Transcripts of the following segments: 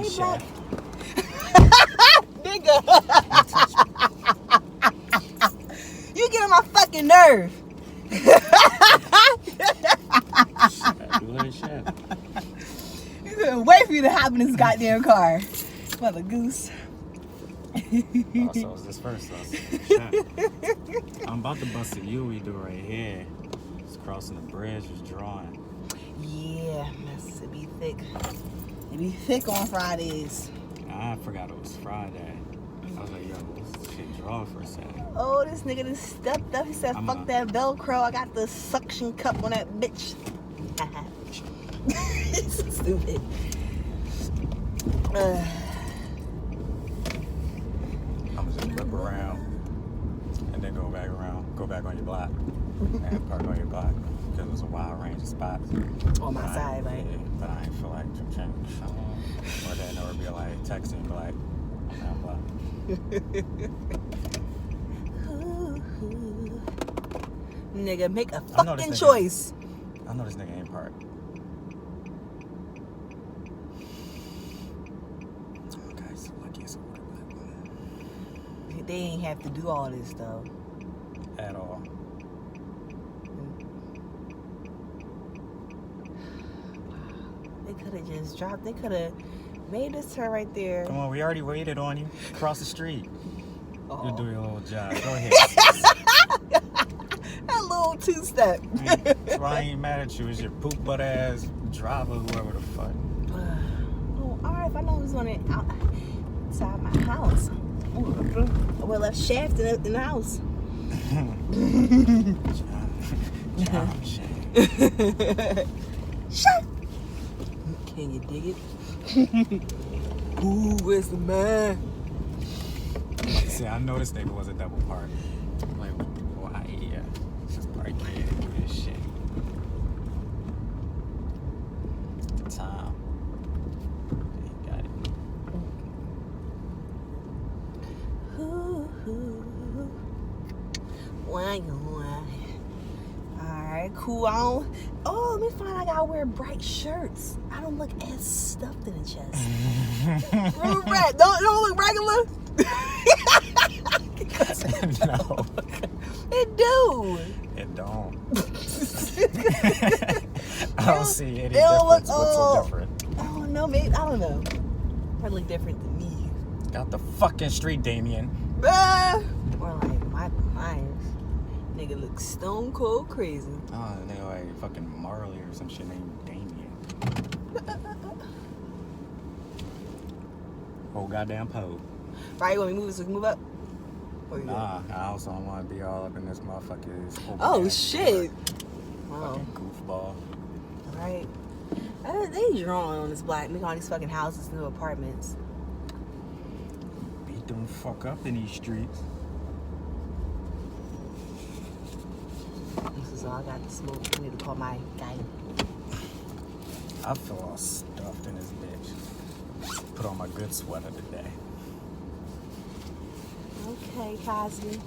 Hey, Shaft. Nigga. You get on my fucking nerve. Shaft. You couldn't wait for you to hop in this goddamn car. Mother goose. Oh, so it's this first sauce. I'm about to bust a U we do right here. Just crossing the bridge, just drawing. Yeah, it be thick. It be thick on Fridays. I forgot it was Friday. I was like, yo, this shit draw for a second. Oh, this nigga just stepped up. He said, fuck that Velcro. I got the suction cup on that bitch. It's so stupid. I'm just whip around and then go back on your block and park on your block because there's a wide range of spots on my side, right? Yeah, but I ain't feel like or then or be like texting be like on that block. Nigga, make a fucking choice. I know this nigga ain't parked. Oh, guys, lucky as a water black woman. They ain't have to do all this though. At all. They could have just dropped. They could have made this turn right there. Come on, we already waited on you. Cross the street. Oh. You do your little job. Go ahead. That little two-step. That's why I ain't mad at you. It's your poop butt ass driver, whoever the fuck. Oh, alright. If I know who's on it outside my house, I would have left Shaft in the house. John Shut. Can you dig it? Ooh, where's the man? See, I know this nigga was a double park. Like, why? Yeah, just park here and do this shit. The time. You got it. Why? Alright, cool. Let me find I gotta wear bright shirts. I don't look as stuffed in the chest. Don't look regular? No. It do. It don't. I don't see any don't difference. Look, What's so different? Oh, no, maybe. I don't know. Probably look different than me. Got the fucking street, Damien. Or like my nigga looks stone cold crazy. Oh, they like fucking Marley or some shit named Damien. Whole goddamn pole. Right, you want me to move so we can move up? Nah, I also don't want to be all up in this motherfucker's. Oh, shit. Wow. Fucking goofball. Right. They drawing on this block, making all these fucking houses, new apartments. Beat them fuck up in these streets. This is all I got to smoke. I need to call my guy. I feel all stuffed in this bitch. Put on my good sweater today. Okay, Cosby.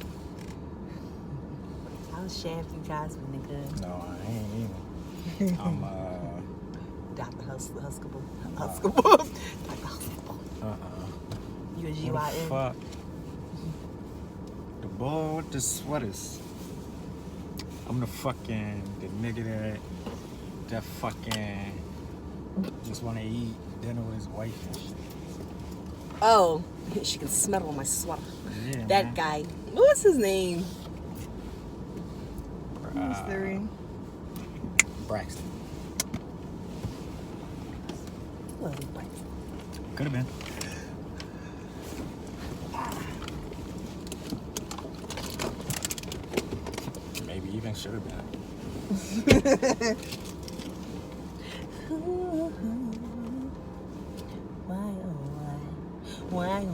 I'll shaft you, Cosby, nigga. No, I ain't even. I'm Dr. Huskable. Dr. Huskable. You a GYN? What the fuck? The boy with the sweaters. I'm the nigga that fucking just want to eat dinner with his wife and shit. Oh, she can smell it on my sweater. Yeah, that man. guy. What's his name? Braxton. Braxton. Could have been. Maybe even should have been. Why do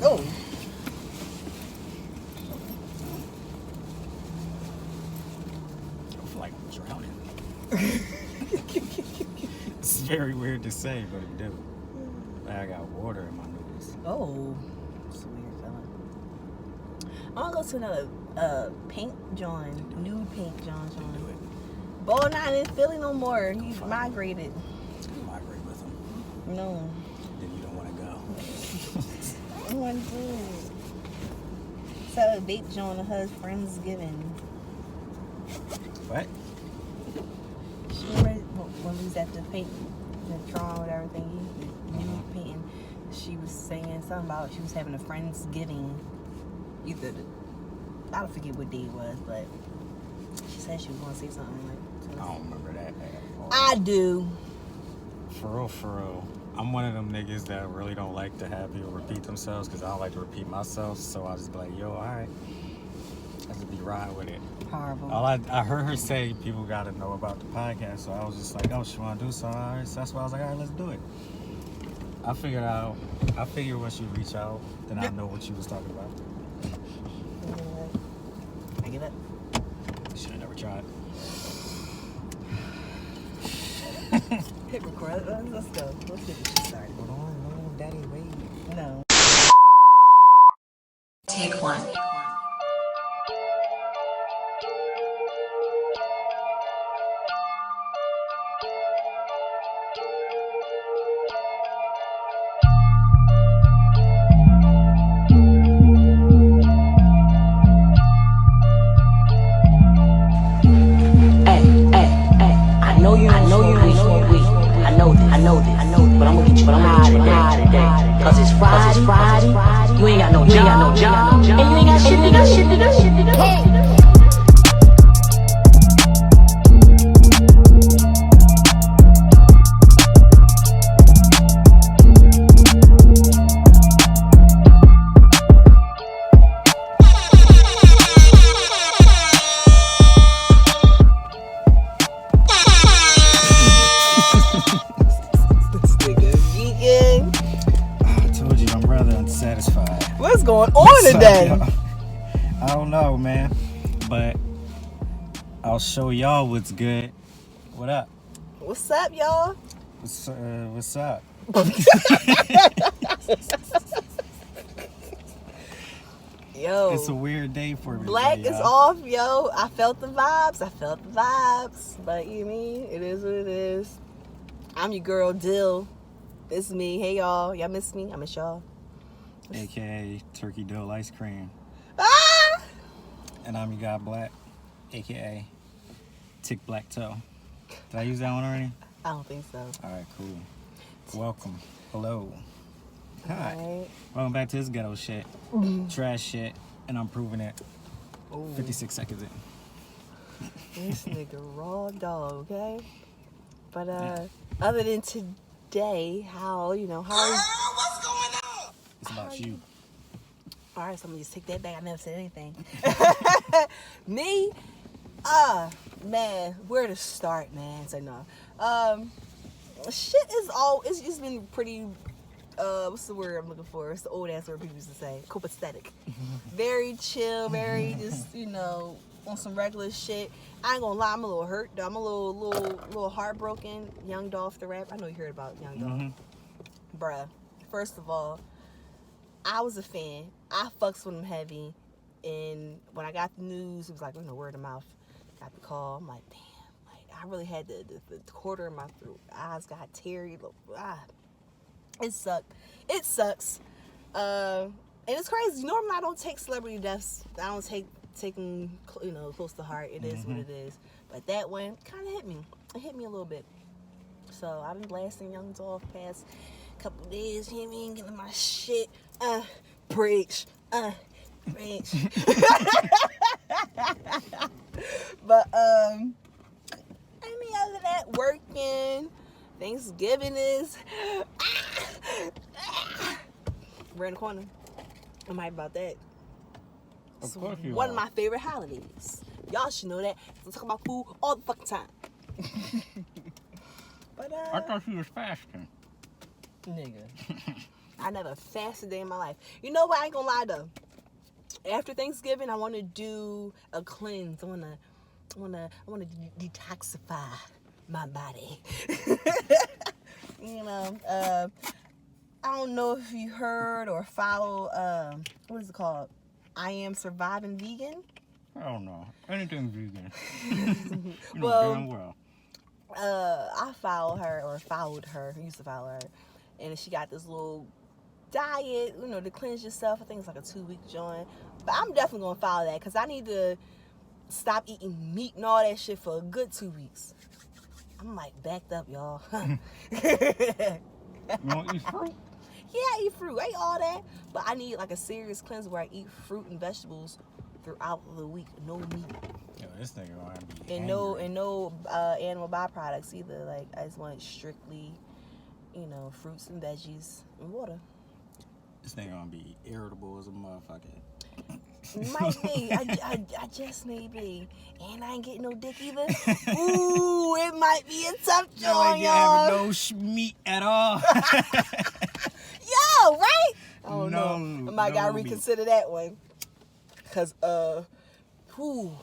Oh. I feel like I'm drowning. It's very weird to say, but it do. I got water in my noodles. Oh. That's weird. I'm gonna go to another pink John, nude pink John. Do it. Ball not in Philly no more. He's migrated. You migrate with him. No. Then you don't want to go. I want to. So a vape John of hers Friendsgiving. What? She remember when we was at the paint, the Tron with everything, nude painting. She was saying something about she was having a Friendsgiving. I don't forget what day it was, but she said she was going to say something like. I don't remember that. I do. For real. I'm one of them niggas that really don't like to have people repeat themselves because I don't like to repeat myself. So I just be like, yo, all right. I just be riding with it. Horrible. I heard her say people got to know about the podcast. So I was just like, oh, she want to do something. All right. So that's why I was like, all right, let's do it. I figured when she reach out, then I know what she was talking about. I get it. Should have never tried. Hit record. Let's go. Let's get this shit started. Hold on, no, daddy, wait. No. Take one. But I'm gonna get you high today. Cause it's Friday. You ain't got no job. And you ain't got shit to do. Hey. What's going on today? I don't know, man. But I'll show y'all what's good. What up? What's up, y'all? What's up? Yo. It's a weird day for me. Black today, is y'all. off, yo. I felt the vibes. But you mean, it is what it is. I'm your girl, Dill. It's me. Hey, y'all. Y'all miss me? I miss y'all. AKA Turkey Dill Ice Cream. Ah! And I'm your guy Black, AKA Tick Black Toe. Did I use that one already? I don't think so. Alright, cool. Welcome. Hello. Hi. Right. Welcome back to this ghetto shit. Trash shit. And I'm proving it. Ooh. 56 seconds in. This nigga raw dog, okay? But other than today, how what's going on? It's about you. All right, so I'm gonna just take that back. I never said anything. Me, man, where to start, man? So no, shit is it's just been pretty. What's the word I'm looking for? It's the old ass word people used to say. Copacetic. Very chill, very just on some regular shit. I ain't gonna lie, I'm a little hurt though. I'm a little heartbroken. Young Dolph the rap. I know you heard about Young Dolph. Bruh, first of all, I was a fan. I fucks with him heavy. And when I got the news, it was like, word of mouth. Got the call. I'm like, damn. Like, I really had the quarter in my throat. Eyes got teary. It sucked. It sucks. And it's crazy. Normally, I don't take celebrity deaths. I don't take them, close to heart. It is what it is. But that one kind of hit me. It hit me a little bit. So I've been blasting Young Dolph past couple of days. You know what I mean? Getting my shit. Preach. Preach. But other than that, working. Thanksgiving is we're in the corner. I'm hyped about that. Of course you One are. of my favorite holidays. Y'all should know that. I talk about food all the fucking time. But I thought you was fasting. nigga, I never fasted a day in my life. You know what? I ain't gonna lie though. After Thanksgiving, I want to do a cleanse. I want to detoxify my body. I don't know if you heard or follow, what is it called? I am surviving vegan. I don't know. Anything vegan. You know Well, damn well. I followed her, I used to follow her, and she got this little diet, to cleanse yourself. I think it's like a 2-week joint. But I'm definitely gonna follow that because I need to stop eating meat and all that shit for a good 2 weeks. I'm like backed up, y'all. You want to eat fruit? Yeah, I eat fruit. I eat all that. But I need like a serious cleanse where I eat fruit and vegetables throughout the week. No meat. Yo, this nigga gonna be And angry. no animal byproducts either. Like I just want strictly, fruits and veggies and water. This nigga gonna be irritable as a motherfucker. Might be. I just may be. And I ain't getting no dick either. Ooh, it might be a tough Yo, joint, ain't y'all. having no meat at all. Yo, right? Oh no. No, I might gotta no meat. reconsider that one. Cause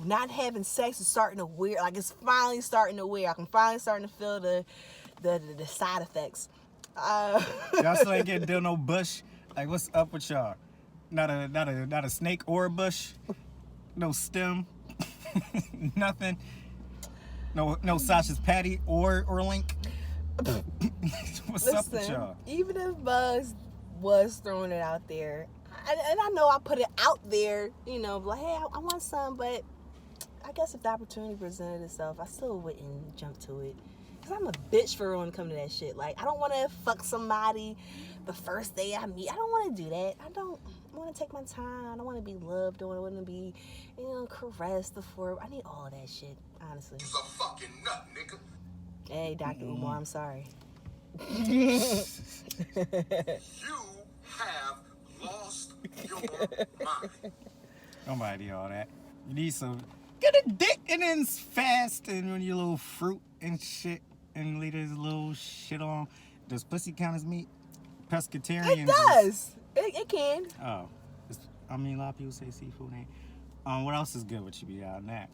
not having sex is starting to wear. Like it's finally starting to wear. I'm finally starting to feel the side effects. Y'all still ain't getting no bush. Like, what's up with y'all? Not a snake or a bush. No stem. Nothing. No Sasha's patty or Link. What's up with y'all? Even if Buzz was throwing it out there, and I know I put it out there, like, hey, I want some, but I guess if the opportunity presented itself, I still wouldn't jump to it. Because I'm a bitch for when it comes to that shit. Like, I don't want to fuck somebody the first day I meet. I don't want to do that. I want to take my time. I don't want to be loved. I want to be, caressed before. I need all of that shit, honestly. You's a fucking nut, nigga. Hey, Dr. Umar, I'm sorry. You have lost your mind. Nobody all that. You need some. Get a dick and then fast and run your little fruit and shit and leave this little shit on. Does pussy count as meat? Pescatarians. It does. It can. Oh. A lot of people say seafood ain't. What else is good with you beyond that?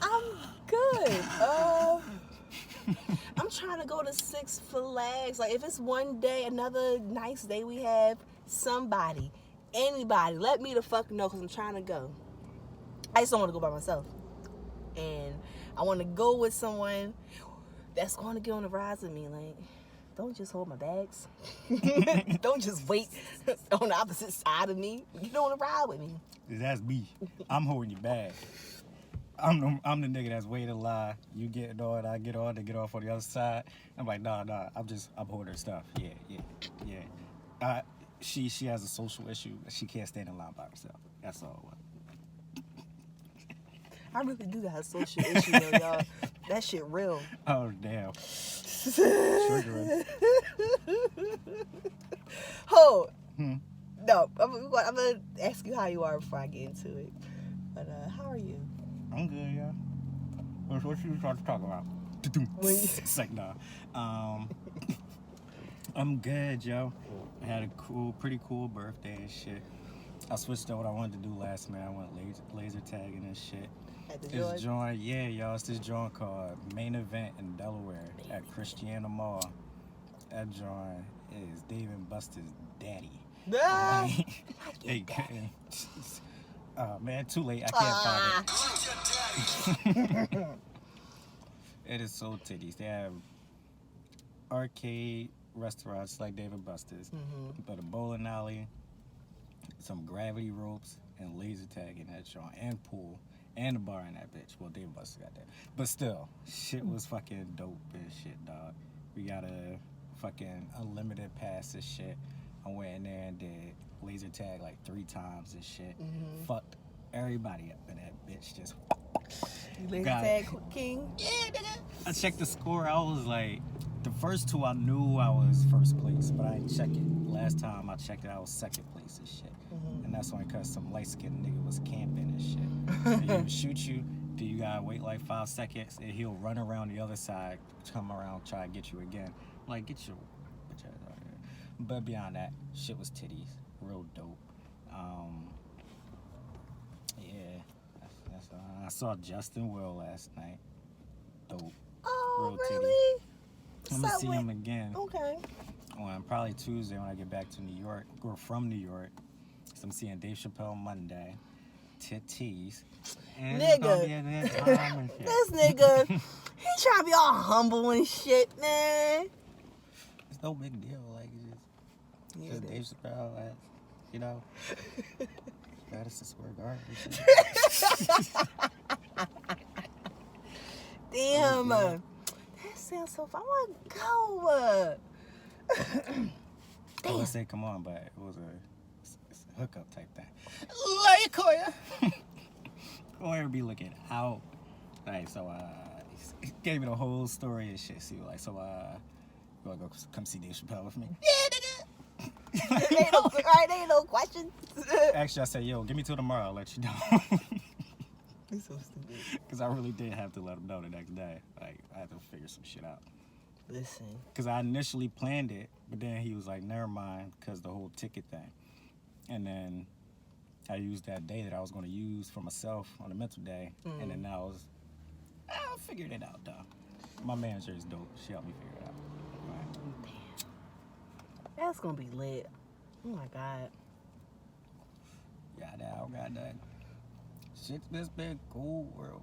I'm good. I'm trying to go to Six Flags. Like, if it's one day, another nice day we have, anybody, let me the fuck know, because I'm trying to go. I just don't want to go by myself. And I want to go with someone that's going to get on the rides with me. Like, don't just hold my bags. Don't just wait on the opposite side of me. Get on the ride with me. That's me. I'm holding your bag. I'm the nigga that's waiting in line. You get on, I get on, they get off on the other side. I'm like, nah. I'm holding her stuff. Yeah. She has a social issue. She can't stand in line by herself. That's all. I really do got a social issue, though, y'all. That shit real. Oh damn. Triggering. Hold. No, I'm gonna ask you how you are before I get into it. But how are you? I'm good, yeah. What you trying to talk about? It's like, nah. I'm good, yo. I had a pretty cool birthday and shit. I switched up what I wanted to do last night. I went laser tagging and shit. At the This joint? joint, yeah, y'all. It's this joint called Main Event in Delaware at Christiana Mall. That joint is Dave and Buster's daddy. Ah, Hey, man, too late. I can't find it. It is so titties. They have arcade restaurants like Dave and Buster's, but a bowling alley, some gravity ropes, and laser tag in that joint, and pool, and a bar in that bitch. Well, Dave and Buster's got that. But still, shit was fucking dope and shit, dog. We got a fucking unlimited pass and shit. I went in there and did laser tag like 3 times and shit. Fucked everybody up in that bitch. Just you laser got tag king? yeah, nigga. I checked the score. I was like, the first 2 I knew I was first place, but I didn't check it. Last time I checked it, I was second place and shit. And that's only because some light skinned nigga was camping and shit. And he would shoot you, then you gotta wait like 5 seconds, and he'll run around the other side, come around, try to get you again. Like, get your bitch ass out here. But beyond that, shit was titties. Real dope. Yeah. That's I saw Justin Will last night. Dope. Oh, Real titty. really? I'm gonna see him again. Okay. on probably Tuesday when I get back to New York, or from New York. So I'm seeing Dave Chappelle Monday. Titties. And it's gonna be a good time and shit. This nigga, he trying to be all humble and shit, man. It's no big deal. Like, it's just Dave Chappelle, like, you know, Madison Square Garden and shit. Damn. That sounds so fun. I want to go. I would say come on, but it was it's a hookup type thing. Like Koya. Koya be looking out. Like, so he gave me the whole story and shit. See, like, so you wanna go come see Dave Chappelle with me? Yeah, nigga. Ain't no questions. Actually, I said, yo, give me till tomorrow. I'll let you know. He's so stupid. Because I really did have to let him know the next day. Like, I had to figure some shit out. Listen. Because I initially planned it, but then he was like, never mind, because the whole ticket thing. And then I used that day that I was going to use for myself on a mental day. And then I figured it out, though. My manager is dope. She helped me figure it out. Right. That's going to be lit. Oh, my God. Got that. Shit's just been cool, world.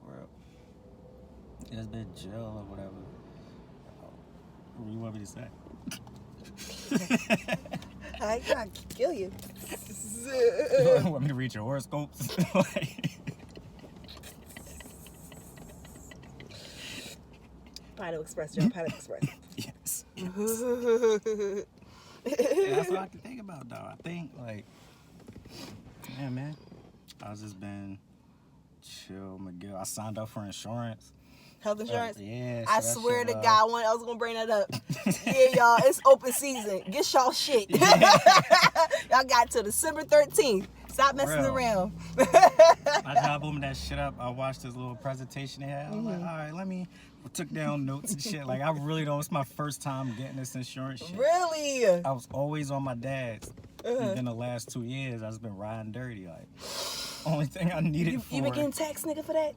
It's been chill or whatever. What do you want me to say? I gotta kill you. You want me to read your horoscopes? Pineapple Express, John. Pineapple Express. Yes. That's what I can think about, though. I think, like, yeah, man. I've just been chill, McGill. I signed up for insurance. Health insurance? Yeah. I so that swear shit, to God, I was gonna bring that up. Yeah, y'all, it's open season. Get y'all shit. Y'all got till December 13th. Stop messing Real. around. My job opened that shit up. I watched this little presentation they had. I was like, all right, took down notes and shit. Like, I really don't, it's my first time getting this insurance shit. Really? I was always on my dad's. And then the last 2 years, I've just been riding dirty. Like, only thing I needed for... You been getting taxed, nigga, for that?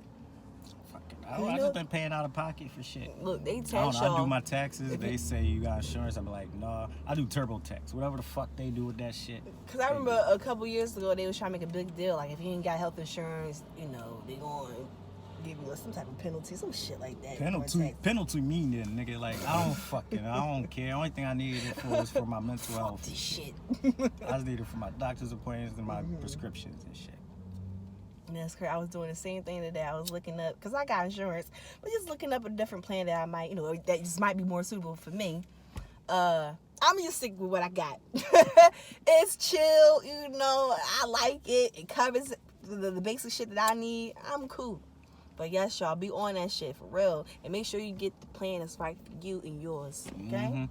I just been paying out of pocket for shit. Look, they I tax y'all. I do my taxes. They say you got insurance. I'm like, nah. I do TurboTax. Whatever the fuck they do with that shit. Because I remember a couple years ago, they was trying to make a big deal. Like, if you ain't got health insurance, they going to give you some type of penalty, some shit like that. Penalty me then, nigga. Like, I don't care. Only thing I needed it for is for my mental health. Fuck this shit. I just need it for my doctor's appointments and my prescriptions and shit. That's correct. I was doing the same thing today. I was looking up, because I got insurance, but just looking up a different plan that I might, that just might be more suitable for me. I'm just stick with what I got. It's chill, I like it. It covers the basic shit that I need. I'm cool. But yes, y'all, be on that shit for real. And make sure you get the plan that's right for you and yours. Okay? Mm-hmm.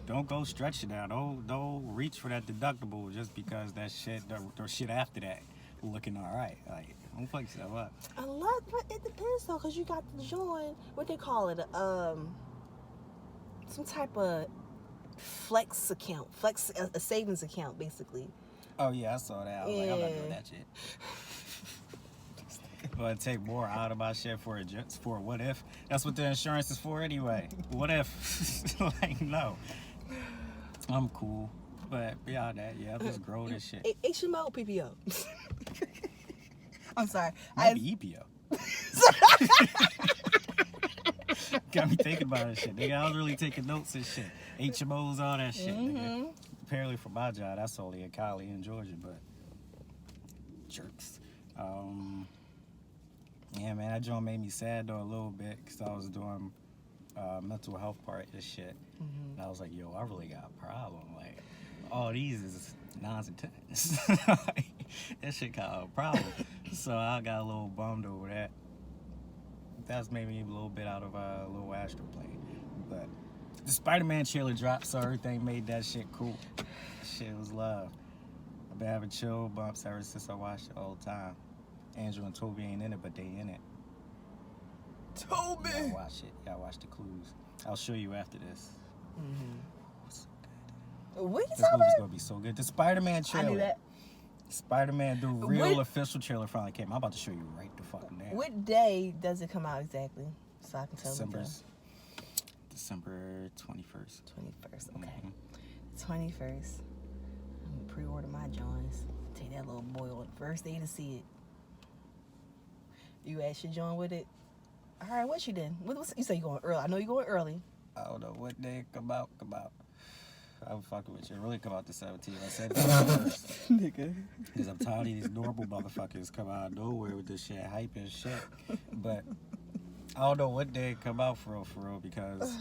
Don't go stretch it out. Don't reach for that deductible just because that shit, the shit after that, looking all right. Like, don't fuck yourself up. A lot, but it depends though, because you got to join, what they call it, some type of flex account, a savings account, basically. Oh yeah, I saw that. I was like, I'm not doing that shit. But take more out of my shit for what if? That's what the insurance is for anyway. What if? Like, no. I'm cool. But beyond that, yeah, just grow this shit. HMO PPO. I'm sorry. Might be EPO. Got me thinking about that shit. Nigga, I was really taking notes and shit. HMOs, all that shit, nigga. Apparently for my job, that's only in Cali in Georgia, but jerks. Yeah, man, that joint made me sad though a little bit because I was doing mental health part of this shit. And I was like, yo, I really got a problem. Like, all these is nines and tens. That shit got a problem. So I got a little bummed over that. That's made me a little bit out of a little astral plane. But the Spider-Man trailer dropped, so everything made that shit cool. That shit was love. I've been having chill bumps ever since I watched it all the time. Andrew and Toby ain't in it, but they in it. Toby! Y'all watch it. Y'all watch the clues. I'll show you after this. What are you This talking movie's about? gonna be so good. The Spider-Man trailer. I knew that. Spider-Man, the real official trailer finally came. I'm about to show you right the fucking now. What day does it come out exactly? So I can tell you. December 21st. 21st, okay. 21st. I'm gonna pre-order my joints. Take that little boy on the first day to see it. You asked your joint with it? All right, what you did? You say you going early. I know you going early. I don't know what day come out. I'm fucking with you. It really come out the 17th. I said first. Nigga. Because I'm tired of these normal motherfuckers come out of nowhere with this shit, hype and shit. But I don't know what day it come out for real, because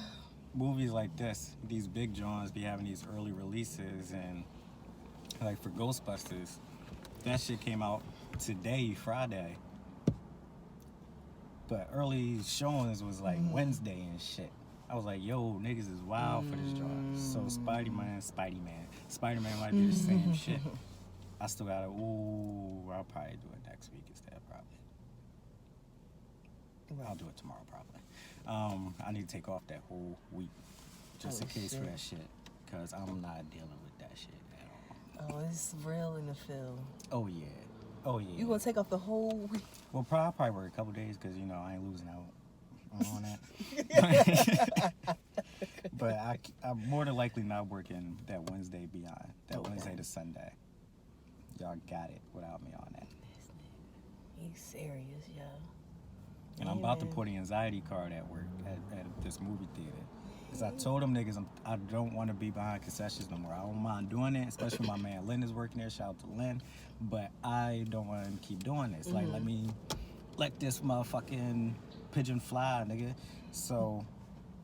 movies like this, these big joints be having these early releases, and like for Ghostbusters, that shit came out today, Friday. But early showings was like Wednesday and shit. I was like, yo, niggas is wild for this joint. So Spider-Man might do the same shit. I still gotta, I'll probably do it next week instead, probably. I'll do it tomorrow, probably. I need to take off that whole week, just in case for that shit, because I'm not dealing with that shit at all. Oh, it's real in the field. Oh, yeah. You gonna take off the whole week? Well, I'll probably work a couple days, because, you know, I ain't losing out on that. But I'm more than likely not working that Wednesday beyond, Wednesday to Sunday. Y'all got it without me on that. He's serious, yo. And I'm about to put an anxiety card at work at this movie theater. Because I told them niggas I don't want to be behind concessions no more. I don't mind doing it, especially my man Lynn is working there. Shout out to Lynn. But I don't want to keep doing this. Like, let this motherfucking pigeon fly, nigga. So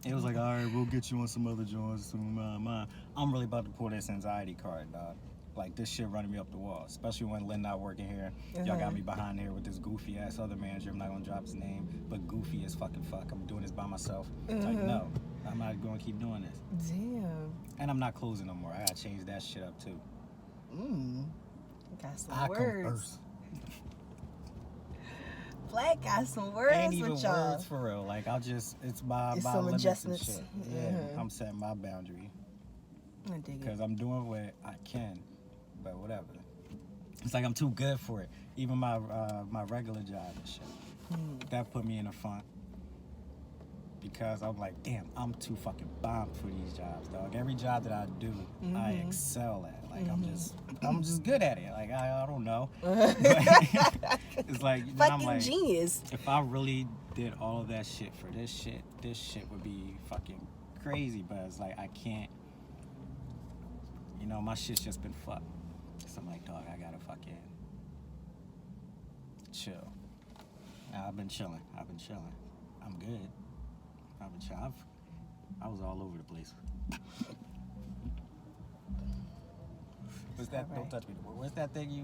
it was like, all right, we'll get you on some other joints. I'm really about to pull this anxiety card, dog. Like, this shit running me up the wall, especially when Lynn not working here. Y'all got me behind here with this goofy ass other manager. I'm not gonna drop his name, but goofy as fuck. I'm doing this by myself. It's like, no, I'm not gonna keep doing this. Damn. And I'm not closing no more. I gotta change that shit up too. Got some I come words. first. Black got some words Ain't even with y'all. words for real. Like, it's my some limits adjustments. and shit. Yeah, I'm setting my boundary. I dig it. Because I'm doing what I can, but whatever. It's like I'm too good for it. Even my regular job and shit. That put me in a funk. Because I'm like, damn, I'm too fucking bombed for these jobs, dog. Every job that I do, I excel at. Like, I'm just good at it. Like, I don't know. It's like, fucking I'm like, genius. if I really did all of that shit for this shit would be fucking crazy. But it's like, I can't. You know, my shit's just been fucked. So I'm like, dog, I gotta fucking chill. I've been chilling. I'm good. I've been chilling. I was all over the place. What's that? Right. Don't touch me. What's that thing you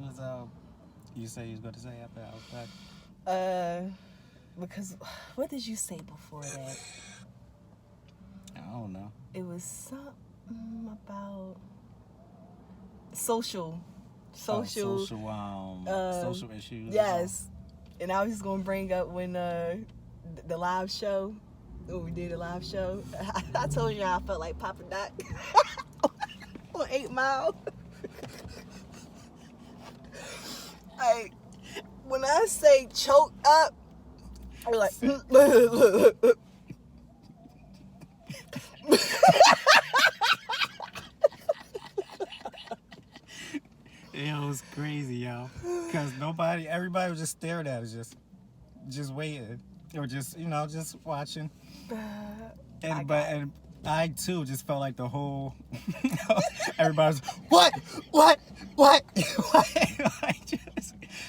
say you was going to say after I was back? Because what did you say before that? I don't know. It was something about social Social issues. Yes. And I was just gonna bring up when the live show, when we did the live show, I told you I felt like Papa Doc on 8 Mile. Like, when I say choke up, I'm like, It was crazy, y'all. Because everybody was just staring at us, just waiting. Or just watching. And I too just felt like the whole, everybody was, what?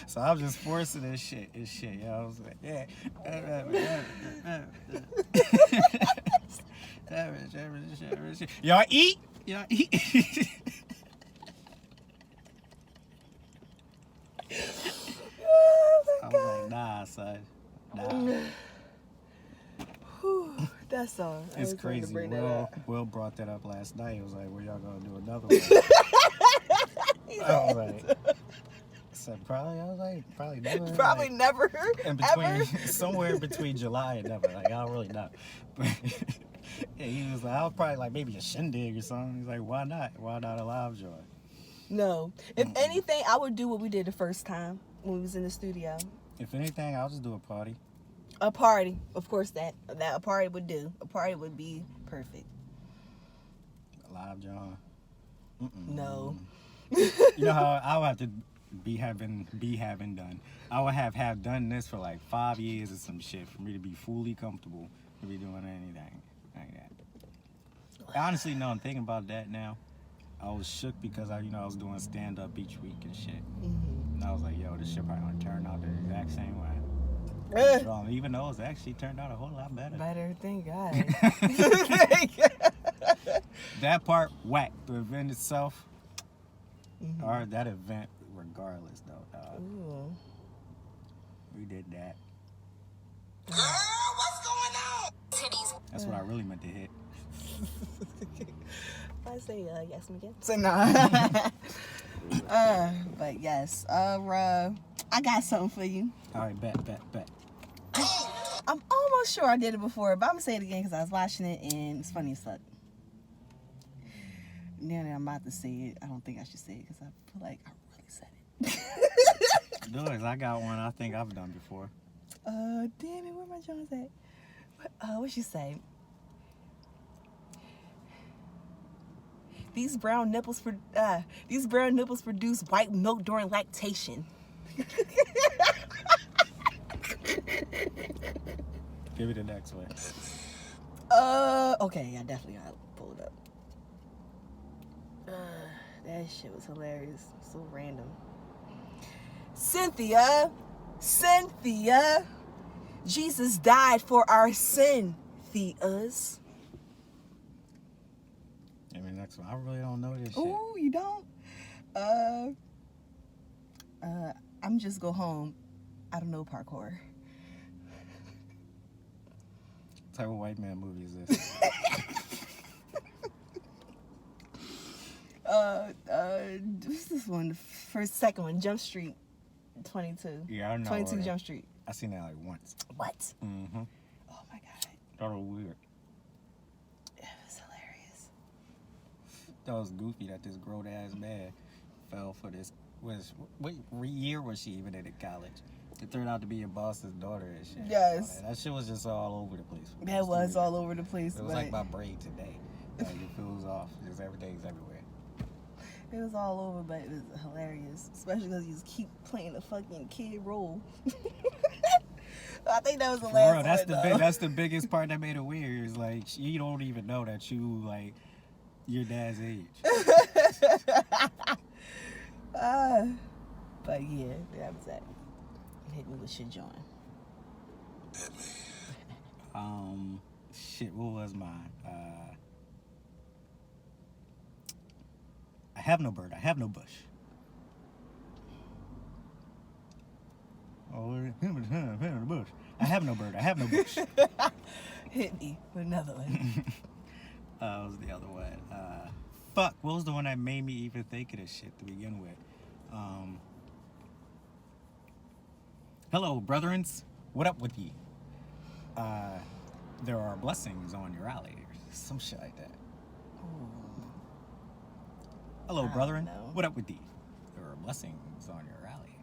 So I was just forcing this shit, yo. I was like, yeah. Y'all eat? I was like, nah, son. Nah. That's all. It's crazy. Will brought that up last night. He was like, where y'all gonna do another one? I was like, probably never. Probably never. In between, Ever? somewhere between July and never. Like, I don't really know. But yeah, he was like, I was probably like maybe a shindig or something. He's like, why not? Why not a live joint? No. If anything, I would do what we did the first time when we was in the studio. If anything, I'll just do a party. A party, of course. That a party would do. A party would be perfect. A live joint. No. You know how I would have to be having done. I would have done this for like 5 years or some shit for me to be fully comfortable to be doing anything like that. Honestly, no, I'm thinking about that now. I was shook because I was doing stand up each week and shit. And I was like, yo, this shit probably gonna turn out the exact same way. Even though it's actually turned out a whole lot better. Better, thank God. That part whacked. The event itself, or that event, regardless though. Ooh. We did that. Girl, what's going on? That's what I really meant to hit. I say yes, again. So nah. But yes. I got something for you. All right, bet. I'm almost sure I did it before, but I'm gonna say it again because I was watching it and it's funny as fuck. Now that I'm about to say it, I don't think I should say it because I feel like I really said it. Do it. I got one I think I've done before. Damn it, where my Jones at? What she say? These brown nipples produce white milk during lactation. Give it the next way. Okay, I definitely gotta pull it up. That shit was hilarious. So random. Cynthia, Jesus died for our Cynthias. Give me the next one. I really don't know this shit. Ooh, you don't? I'm just go home. I don't know parkour. What type of white man movie is this? What's this one? The second one, Jump Street 22. Yeah, I know. 22 Jump Street. I seen that like once. What? Mm-hmm. Oh my God. That was weird. It was hilarious. That was goofy that this grown ass man fell for this. What year was she even in college? It turned out to be your boss's daughter and shit. Yes. That shit was just all over the place. That was all over the place. It was like my brain today. Like it feels off. Just everything's everywhere. It was all over, but it was hilarious. Especially because you just keep playing the fucking kid role. I think that was the last one. That's the biggest part that made it weird. Is like you don't even know that you like your dad's age. But yeah, that was that. Hit me with shit, John. Shit. What was mine? I have no bird. I have no bush. Oh, bush. I have no bird. I have no bush. Hit me with another one. What was the other one? Fuck. What was the one that made me even think of this shit to begin with? Hello, brethrens. What up with ye? There are blessings on your alley. Some shit like that. Hello, brethren. know. What up with thee? There are blessings on your alley.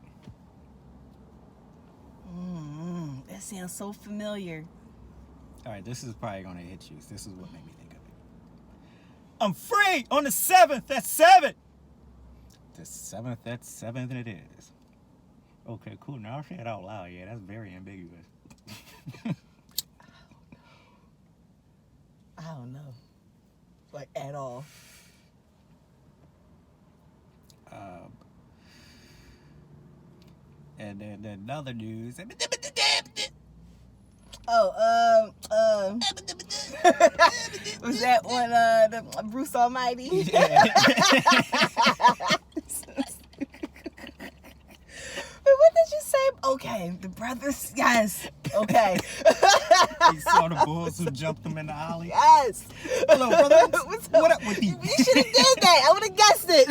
That sounds so familiar. All right, this is probably going to hit you. This is what made me think of it. I'm free on the 7th at 7. The 7th at 7 it is. Okay, cool. Now I'll say it out loud. Yeah, that's very ambiguous. I don't know. Like, at all. And then another news. Was that one, the Bruce Almighty? Yeah. What did you say? Okay, the brothers, yes. Okay. He saw the bulls who jumped him in the alley. Yes. Hello, brother. What's up? What up with you? You should have did that. I would have guessed it.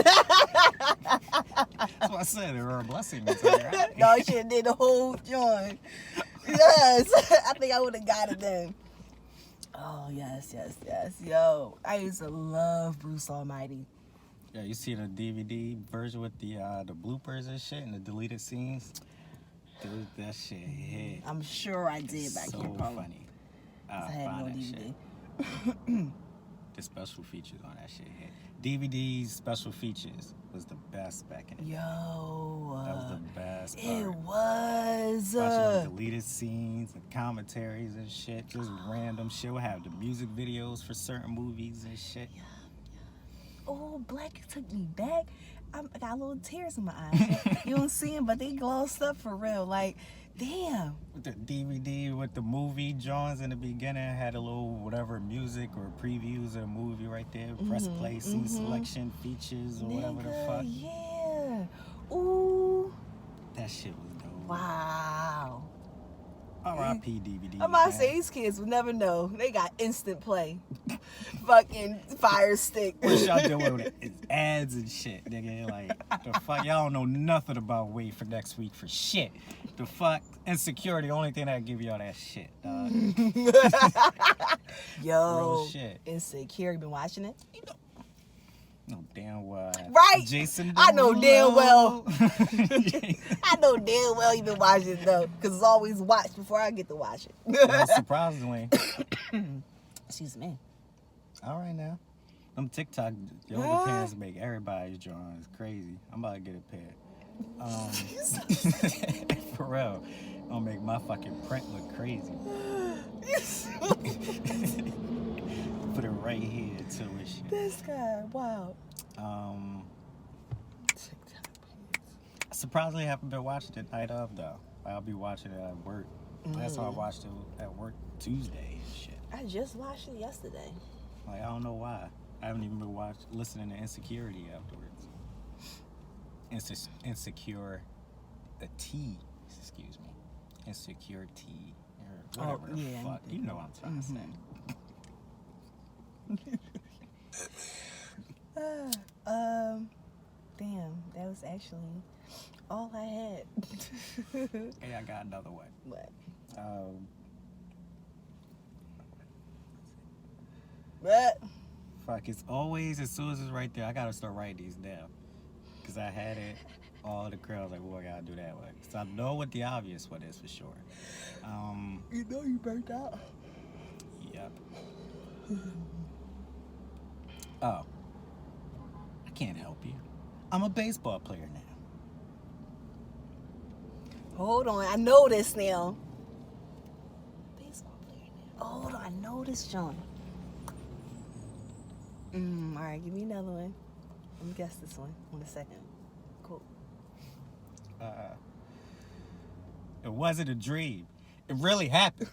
That's what I said. There are blessings on your alley. No, you should have did the whole joint. Yes. I think I would have got it then. Oh, yes. Yo, I used to love Bruce Almighty. Yeah, you see the DVD version with the bloopers and shit and the deleted scenes? Dude, that shit hit. I'm sure I did, but I So can't probably. funny. I had no Find that DVD. shit. the special features on that shit hit. DVDs, special features was the best back in the day. Yo. That was the best part. It was. Watching those deleted scenes and commentaries and shit. Just random shit. We'll have the music videos for certain movies and shit. Oh, Black took me back. I got little tears in my eyes. You don't see them, but they glossed up for real. Like, damn. With the DVD, with the movie drawings in the beginning, had a little whatever music or previews of the movie right there. Press play, scene selection, features, or whatever the fuck. Yeah. Ooh. That shit was dope. Wow. R.I.P. DVD. I'm about to say, these kids would never know. They got instant play. Fucking Fire Stick. What y'all doing with it? It's ads and shit, nigga. Like, the fuck? Y'all don't know nothing about wait for next week for shit. The fuck? Insecurity, the only thing that give y'all that shit, dog. Yo. Real shit. Insecure. You been watching it? No damn well. Right. Jason I know damn well. Derulo. I know damn well you been watching it, though. Because it's always watched before I get to watch it. Well, surprisingly. Excuse me. All right now. Them TikTok yoga pants make everybody's drawings crazy. I'm about to get a pair. For real. Gonna make my fucking print look crazy. Put it right here to it shit. This guy, wow. Surprisingly, I haven't been watching it night of though. I'll be watching it at work. That's how I watched it at work Tuesday and shit. I just watched it yesterday. Like I don't know why. I haven't even been listening to Insecurity afterwards. Insecure, the T. Excuse me. Insecurity or whatever the fuck. You know what I'm trying to say. Damn, that was actually all I had. Hey, I got another one. What? What? Fuck, it's always as soon as it's right there, I gotta start writing these down. Cause I had it all the girls like, well, I gotta do that one. So I know what the obvious one is for sure. You know you burnt out. Yep. Oh. I can't help you. I'm a baseball player now. Hold on, I know this now. Baseball player now. Hold on, I know this joint. Alright, give me another one. Let me guess this one in a second. Cool. It wasn't a dream. It really happened.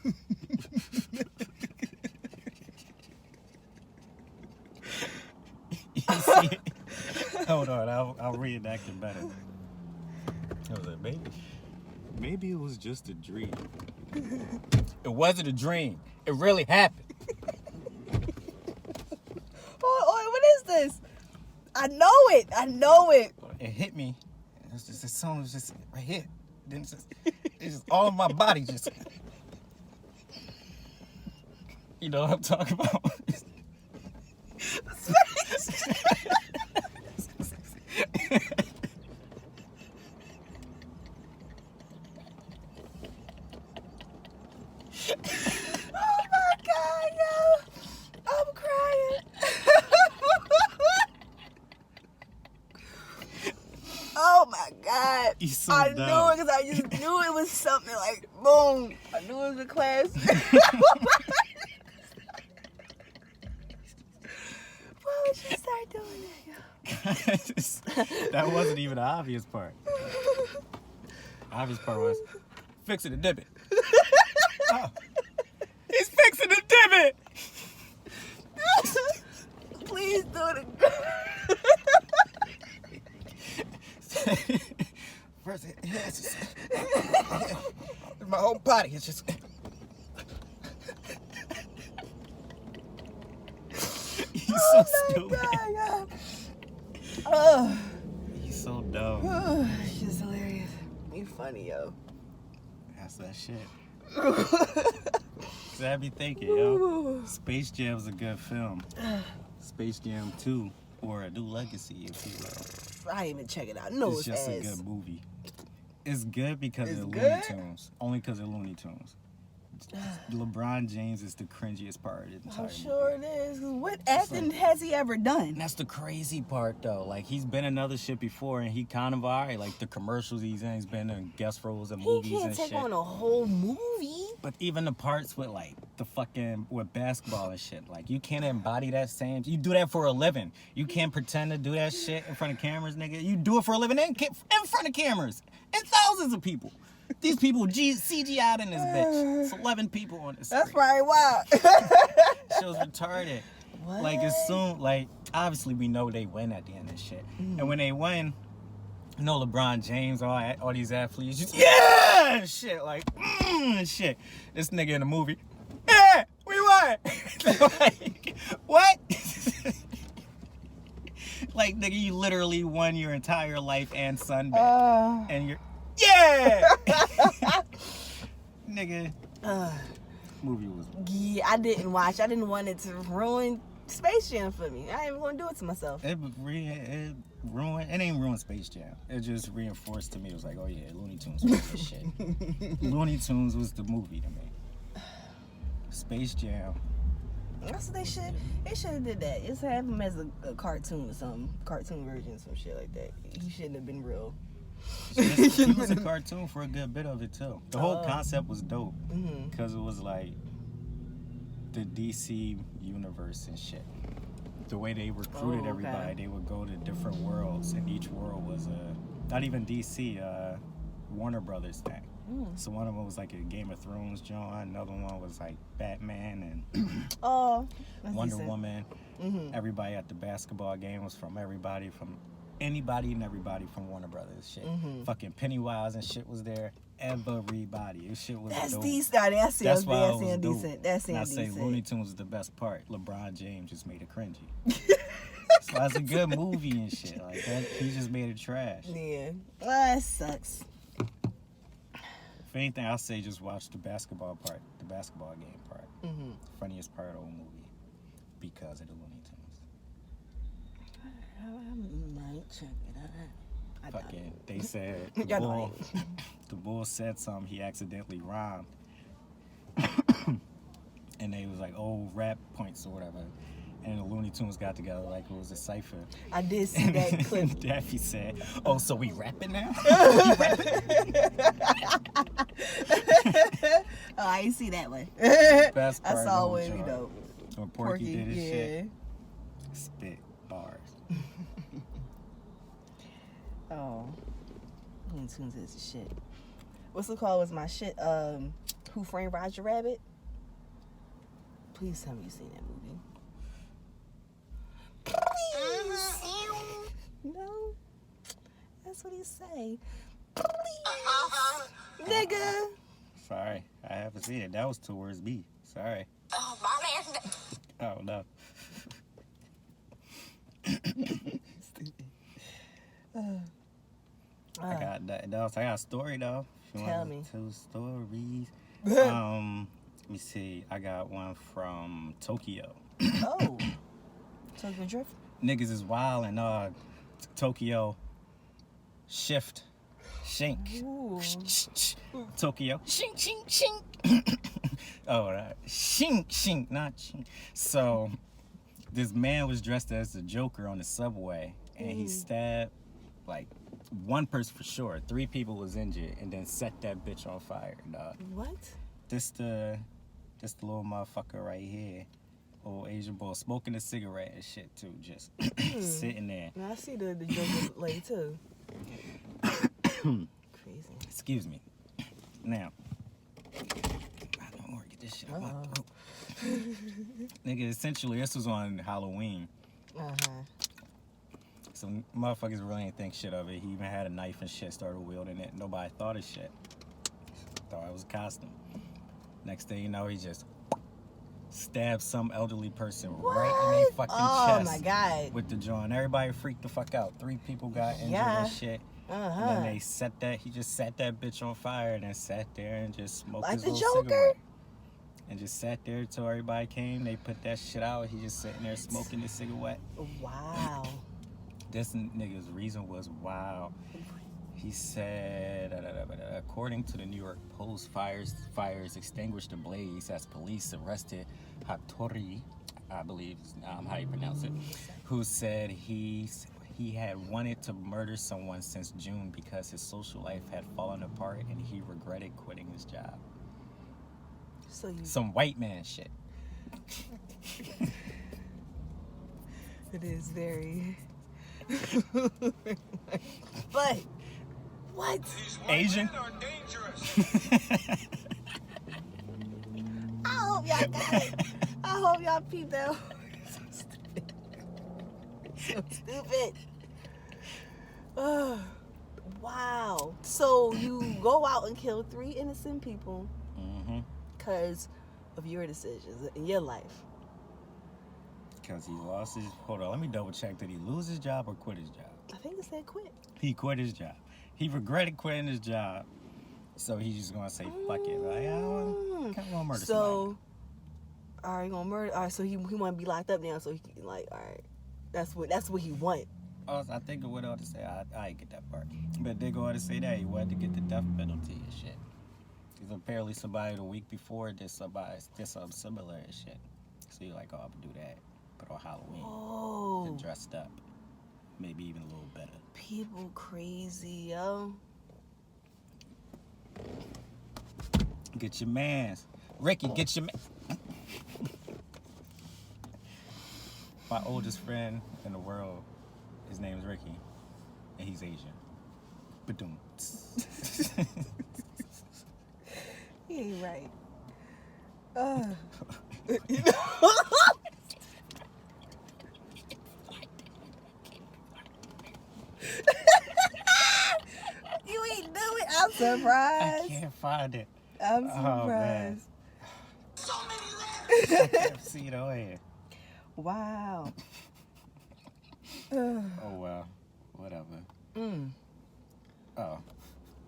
You see it? Hold on, I'll reenact it better. I was like, maybe it was just a dream. It wasn't a dream. It really happened. Oh, what is this? I know it. It hit me. It's just this song was just right here. Then it's just all of my body just. You know what I'm talking about? Oh my God, yo. I'm crying. Oh my God. You so I dumb. knew it because I just knew it was something like, boom. I knew it was a class. Why would you start doing that, yo? That wasn't even the obvious part. The obvious part was fixing the divot. Oh. He's fixing the divot. Please do it again. First, it's just, my whole body is just. He's so stupid. He's so dumb. It's just hilarious. You funny, yo. That's that shit. Cause I be thinking, yo, Space Jam's a good film. Space Jam 2, or A New Legacy, if you will. I didn't even check it out. No, It's just a good movie. It's good because It's of good? Looney Tunes. Only because of Looney Tunes. LeBron James is the cringiest part of the entire I'm sure movie. it is. 'Cause what acting has he ever done? And that's the crazy part, though. Like, he's been in other shit before, and he kind of alright. Like, the commercials he's in, he's been in guest roles in He movies can't and take shit. on a whole movie. But even the parts with, like, the fucking, with basketball and shit, like, you can't embody that same, you do that for a living. You can't pretend to do that shit in front of cameras, nigga. You do it for a living in front of cameras. And thousands of people. These people CGI'd in this bitch. It's 11 people on this That's screen. probably wild. Show's retarded. What? Like, as soon, like, obviously we know they win at the end of shit. And when they win, you know, LeBron James, all these athletes, just, yeah, and shit, like, and shit. This nigga in the movie, yeah, we won. Like, what? Like, nigga, you literally won your entire life and son back. And you're, yeah! Nigga. Movie was. Yeah, I didn't watch. I didn't want it to ruin Space Jam for me. I ain't even gonna do it to myself. It ruined. It ain't ruined Space Jam. It just reinforced to me. It was like, oh yeah, Looney Tunes was the shit. Looney Tunes was the movie to me. Space Jam. That's what they should. They should have did that. Just have him as a cartoon or something, cartoon version, some shit like that. He shouldn't have been real. He was a cartoon for a good bit of it too. The whole concept was dope because it was like the DC universe and shit. The way they recruited everybody, they would go to different worlds, and each world was not even DC, Warner Brothers thing. So one of them was like a Game of Thrones joint, another one was like Batman and Wonder decent. Woman. Everybody at the basketball game was from anybody and everybody from Warner Brothers shit. Fucking Pennywise and shit was there. Everybody. This shit was That's dope. decent. That's why it was sound dope. decent. That And I sound say decent. Looney Tunes is the best part. LeBron James just made it cringy. So it's a good movie and shit. Like that, he just made it trash. Yeah. That sucks. If anything, I'll say just watch the basketball game part. Funniest part of the whole movie because of the Looney Tunes. I might check it out. Fucking, they said Y'all the bull said something he accidentally rhymed. And they was like, oh, rap points or whatever. And the Looney Tunes got together like it was a cipher. I did see that clip. And Daffy said, oh, so we rapping now? We rapping? Oh, I ain't see that one. Best part I of the saw whole when, joint. When Porky did his yeah. shit. Spit bars. Oh, Looney Tunes is the shit. What's it called? Was my shit? Who Framed Roger Rabbit? Please tell me you seen that movie. Please. No, that's what he say. Please, nigga. Sorry, I haven't seen it. That was towards me. Sorry. Oh, my man. Oh, no. I got that. I got a story though. If you Tell want me. 2 stories. Let me see. I got one from Tokyo. Oh, Tokyo Drift. Niggas is wild and Tokyo shift shink. Ooh. Tokyo shink shink shink. Oh, shink shink, not shink. So this man was dressed as the Joker on the subway, and he stabbed like one person for sure. 3 people was injured, and then set that bitch on fire. Dog. What? This the little motherfucker right here, old Asian boy, smoking a cigarette and shit too, just sitting there. Now I see the Joker lady too. Crazy. Excuse me. Now, I don't want to get this shit out my throat. Nigga, essentially, this was on Halloween. So motherfuckers really didn't think shit of it. He even had a knife and shit, started wielding it. Nobody thought of shit. Thought it was a costume. Next thing you know, he just stabbed some elderly person right in their fucking chest. Oh my god. With the joint. Everybody freaked the fuck out. 3 people got injured and shit. And then they he just set that bitch on fire and then sat there and just smoked Like his the little Joker? cigarette. And just sat there till everybody came. They put that shit out. He just sitting there smoking his cigarette. Wow. This nigga's reason was, wow, He said, according to the New York Post, fires extinguished the blaze as police arrested Hattori, I believe is how you pronounce it, who said he had wanted to murder someone since June because his social life had fallen apart and he regretted quitting his job. So you... Some white man shit. It is very... But... What? Asian? I hope y'all got it. I hope y'all peeped that. So stupid. So stupid. Wow. So you go out and kill 3 innocent people because of your decisions in your life. Because he lost his... Hold on, let me double check. Did he lose his job or quit his job? I think it said quit. He quit his job. He regretted quitting his job. So he's just going to say, fuck it. Like, I don't want to murder somebody. All right, gonna murder. All right, so he want to be locked up now, so he can, like, all right, that's what he want. Oh, I think of what I ought to say. I get that part. But they go on to say that he wanted to get the death penalty and shit. Because apparently somebody the week before did something similar and shit. So you're like, oh, I'm gonna do that. But on Halloween. Oh. And dressed up. Maybe even a little better. People crazy, yo. Get your mans. Ricky, get your man. My oldest friend in the world, his name is Ricky, and he's Asian. Ba-doom. He ain't right. You ain't do it. I'm surprised. I can't find it. I'm surprised. So many letters. I can't see it on here. Wow. Oh, well. Whatever. Oh.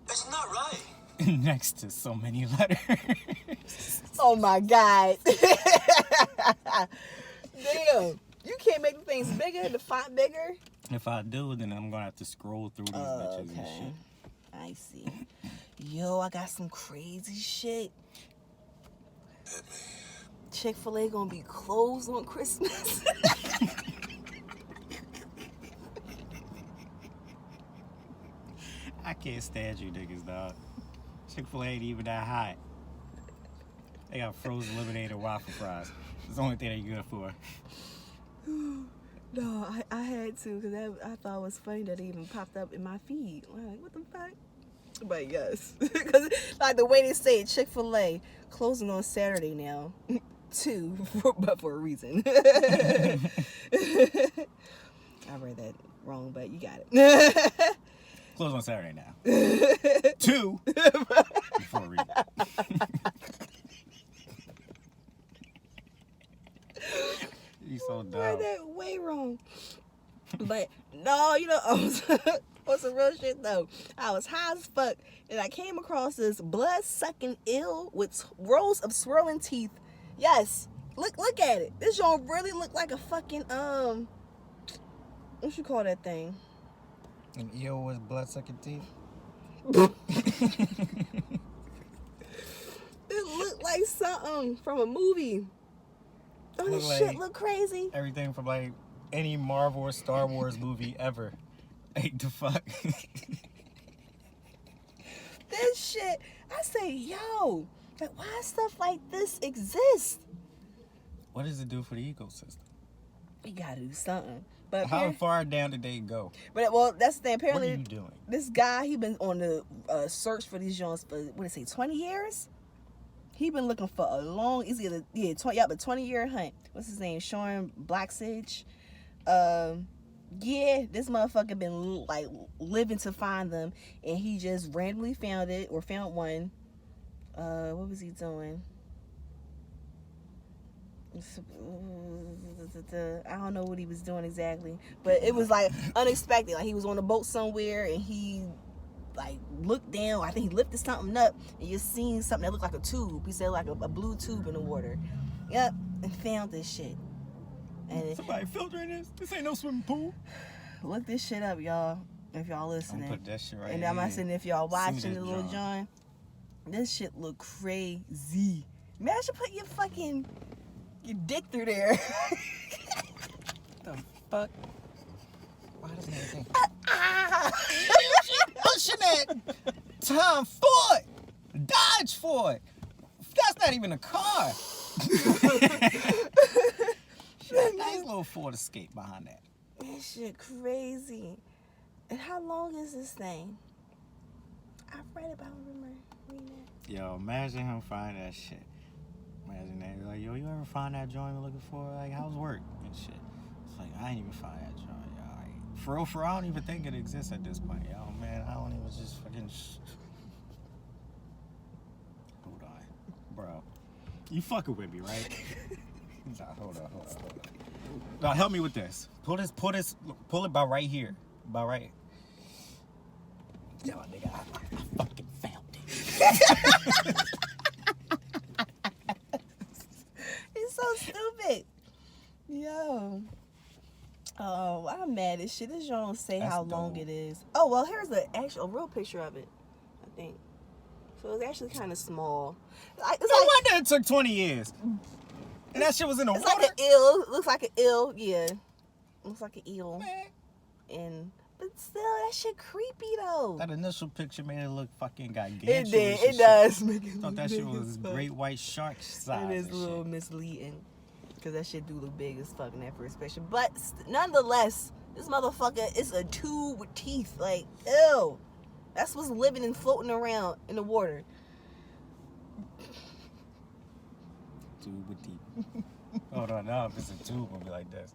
It's not right. Next to so many letters. Oh my God. Damn. You can't make the things bigger, the font bigger? If I do, then I'm going to have to scroll through these bitches and shit. I see. Yo, I got some crazy shit. Chick-fil-A gonna be closed on Christmas. I can't stand you niggas, dog. Chick-fil-A ain't even that hot. They got frozen lemonade and waffle fries. It's the only thing they good for. No, I had to because I thought it was funny that it even popped up in my feed. Like, what the fuck? But yes, because like the way they say it, Chick-fil-A closing on Saturday now, too, but for a reason. I read that wrong, but you got it. Close on Saturday now. 2 for a reason. You so dumb. I read that way wrong. But no, you know, on some real shit though. I was high as fuck, and I came across this blood-sucking eel with rows of swirling teeth. Yes, look at it. This joint really look like a fucking what you call that thing? An eel with blood-sucking teeth? It looked like something from a movie. Don't this shit look crazy? Everything from like any Marvel or Star Wars movie ever. Like the fuck? This shit, I say, yo, like why stuff like this exist? What does it do for the ecosystem? We gotta do something. But how far down did they go? But well, that's the thing. Apparently, what are you doing? This guy, he been on the search for these joints for what did it say, 20 years? He been looking for a long, it's either 20-year hunt. What's his name? Sean Blacksage. Yeah, this motherfucker been like living to find them, and he just randomly found it or found one. What was he doing? I don't know what he was doing exactly, but it was like unexpected. Like he was on a boat somewhere, and he like looked down. I think he lifted something up, and you seen something that looked like a tube. He said like a blue tube in the water. Yep, and found this shit. And somebody filtering this? This ain't no swimming pool. Look this shit up, y'all. If y'all I'm listening. gonna put that shit right And I'm here. saying if y'all watching this the little joint. John, this shit look crazy. Imagine putting your dick through there. The fuck? Why doesn't everything? Pushing it. Time for it. Dodge for it. That's not even a car. Shit, nice little Ford Escape behind that. That shit crazy. And how long is this thing? I've read about reading it. Yo, imagine him find that shit. Imagine that. Like, yo, you ever find that joint you're looking for? Like, how's work and shit? It's like, I ain't even find that joint, yo. Like, for real, I don't even think it exists at this point, yo. Man, I don't even just fucking... Hold on. Bro. You fucking with me, right? Nah, hold on. Now, help me with this. Pull it about right here. About right. Yo, nigga, I fucking found it. It's so stupid. Yo. Oh, I'm mad as shit. This don't say That's how long dope. it is. Oh, well, here's the actual real picture of it, I think. So it's actually kind of small. It's No wonder it took 20 years. And that shit was in the it's water. like an eel. Looks like an eel, yeah. Looks like an eel. Man, But still, that shit creepy though. that initial picture made it look fucking gargantuous. It did. and It shit. does make it Thought look that shit big was as fuck. great white shark size. It is a and little shit. misleading. Because that shit do look big as fuck in that first picture. But nonetheless, this motherfucker is a tube with teeth. Like, ew. That's what's living and floating around in the water. Tube with teeth. Hold on, now if it's a tube, it'll be like this.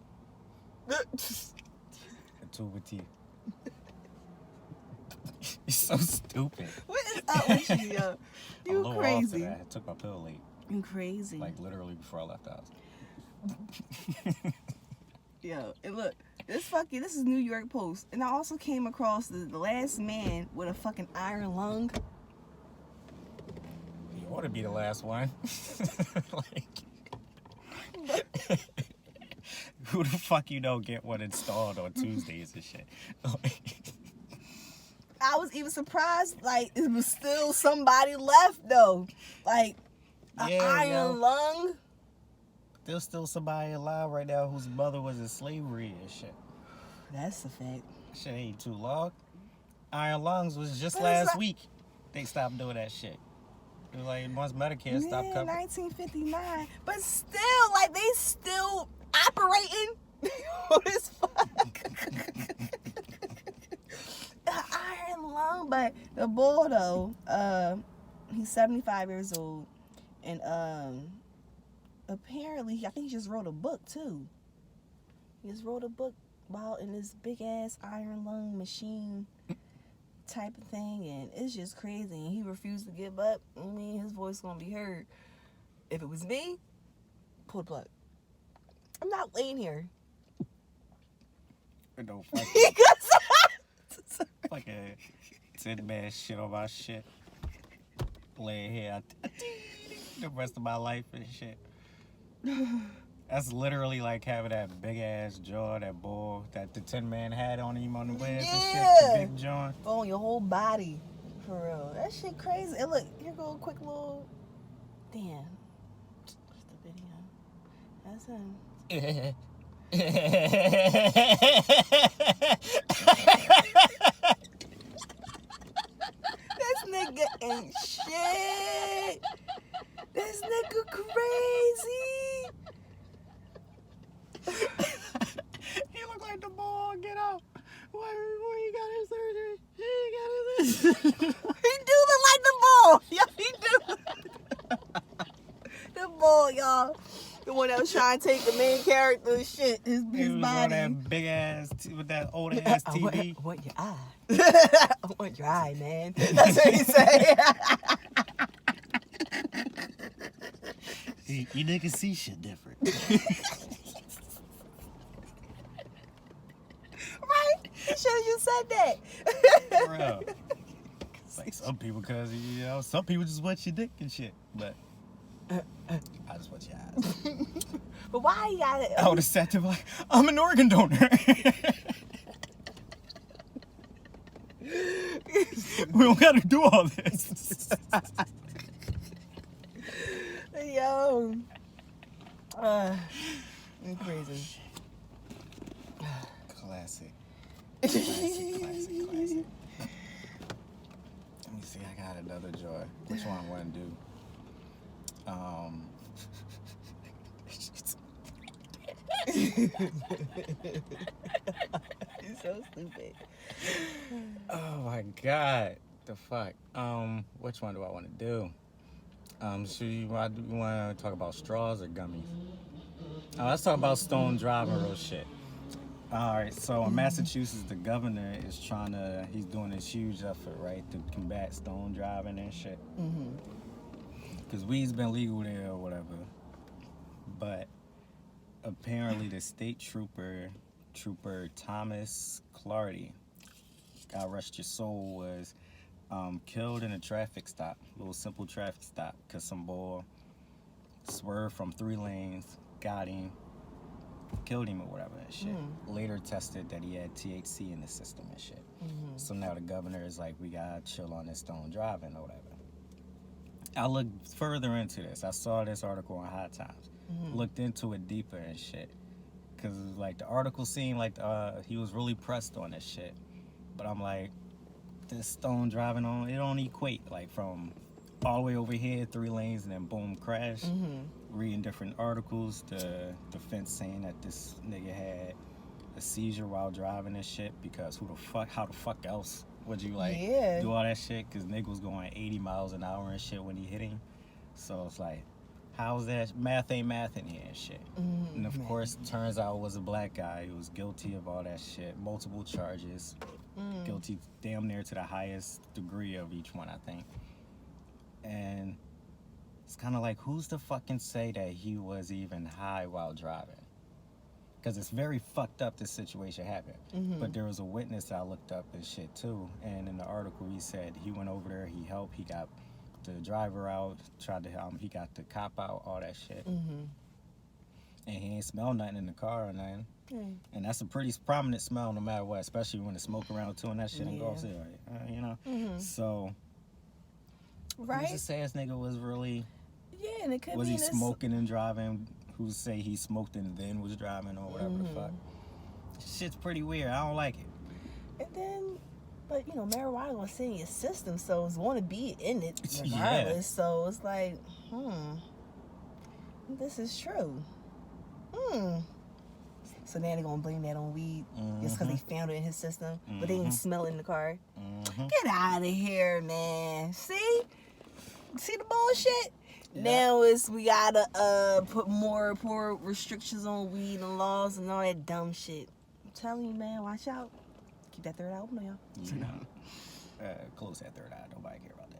A tube with teeth. You're so stupid. What is up with you, yo? I'm a You little crazy. off to that. I took my pill late. You crazy. Like literally before I left the house. Yo, and look, this is New York Post. And I also came across the last man with a fucking iron lung. You ought to be the last one. Like, who the fuck you don't get one installed on Tuesdays and shit? I was even surprised, like, it was still somebody left, though. Like, an Yeah, iron yo. lung. There's still somebody alive right now whose mother was in slavery and shit. That's a fact. Shit ain't too long. Iron lungs was just But it's last like- week. They stopped doing that shit. It was like once Medicare stopped Yeah, covering. 1959. But still, like, they still operating. What is fuck? An iron lung, but the boy though, he's 75 years old, and apparently I think he just wrote a book too. He just wrote a book while in this big ass iron lung machine type of thing, and it's just crazy. And he refused to give up. I mean, his voice gonna be heard. If it was me, pull the plug. I'm not laying here. No fucking, Because fucking 10-man shit on my shit. Laying here the rest of my life and shit. That's literally like having that big ass jaw, that bull that the 10-man had on him on the wings and shit. Yeah. The big jaw. on your whole body, for real. That shit crazy. And look, here go a quick little. Damn. Just the video. That's him. This nigga ain't shit. This nigga crazy. He look like the ball. Get up. Why he got his surgery? He got his surgery. He do look like the ball. Yeah, he do. The ball, y'all. The one that was trying to take the main character's shit, his He was on body. that big ass, with that old ass TV. I want your eye. I want your eye, man. That's what he say. You niggas see shit different. Right? You should have just said that. Bro. It's like some people, cause you know, some people just want your dick and shit. But I just want your eyes. But why you got it? I would have sat there like, I'm an organ donor. We don't gotta do all this. Yo. You're crazy. Classic. Classic. Let me see, I got another joy. Which one I want to do? You're so stupid. Oh my god. The fuck? Which one do I want to do? So you want to talk about straws or gummies? Let's talk about stone driving real shit. Alright, so in Massachusetts, the governor is he's doing this huge effort, right, to combat stone driving and shit. Because weed's been legal there or whatever. But apparently the state trooper Thomas Clardy, God rest your soul, was killed in a traffic stop, a little simple traffic stop, because some boy swerved from 3 lanes, got him, killed him or whatever and shit. Later tested that he had THC in the system and shit. So now the governor is like, we gotta chill on this stone driving or whatever. I looked further into this. I saw this article on Hot Times. Looked into it deeper and shit. Cause like the article seemed like he was really pressed on this shit. But I'm like, this stone driving on, it don't equate. Like from all the way over here, 3 lanes, and then boom, crash. Reading different articles, the defense saying that this nigga had a seizure while driving this shit, because how the fuck else would you do all that shit? Because nigga was going 80 miles an hour and shit when he hit him. So it's like, how's that? Math ain't math in here and shit. And of course, turns out it was a black guy who was guilty of all that shit. Multiple charges. Guilty damn near to the highest degree of each one, I think. And it's kind of like, who's to fucking say that he was even high while driving? Because it's very fucked up this situation happened. But there was a witness I looked up and shit too. And in the article, he said he went over there, he helped, he got the driver out, tried to help him, he got the cop out, all that shit. And he ain't smell nothing in the car or nothing. And that's a pretty prominent smell no matter what, especially when the smoke around too and that shit and goes there, you know? So, who's to say this nigga was really... Yeah, and it could was be he smoking and driving? Who say he smoked and then was driving or whatever the fuck? Shit's pretty weird. I don't like it. And then, but you know, marijuana was in your system, so it's going to be in it regardless. So it's like, this is true. So now they're gonna blame that on weed just because they found it in his system, but they didn't smell it in the car. Get out of here, man. See the bullshit. Now we gotta put more restrictions on weed and laws and all that dumb shit. I'm telling you, man, watch out. Keep that third eye open, y'all. Close that third eye. Nobody care about that.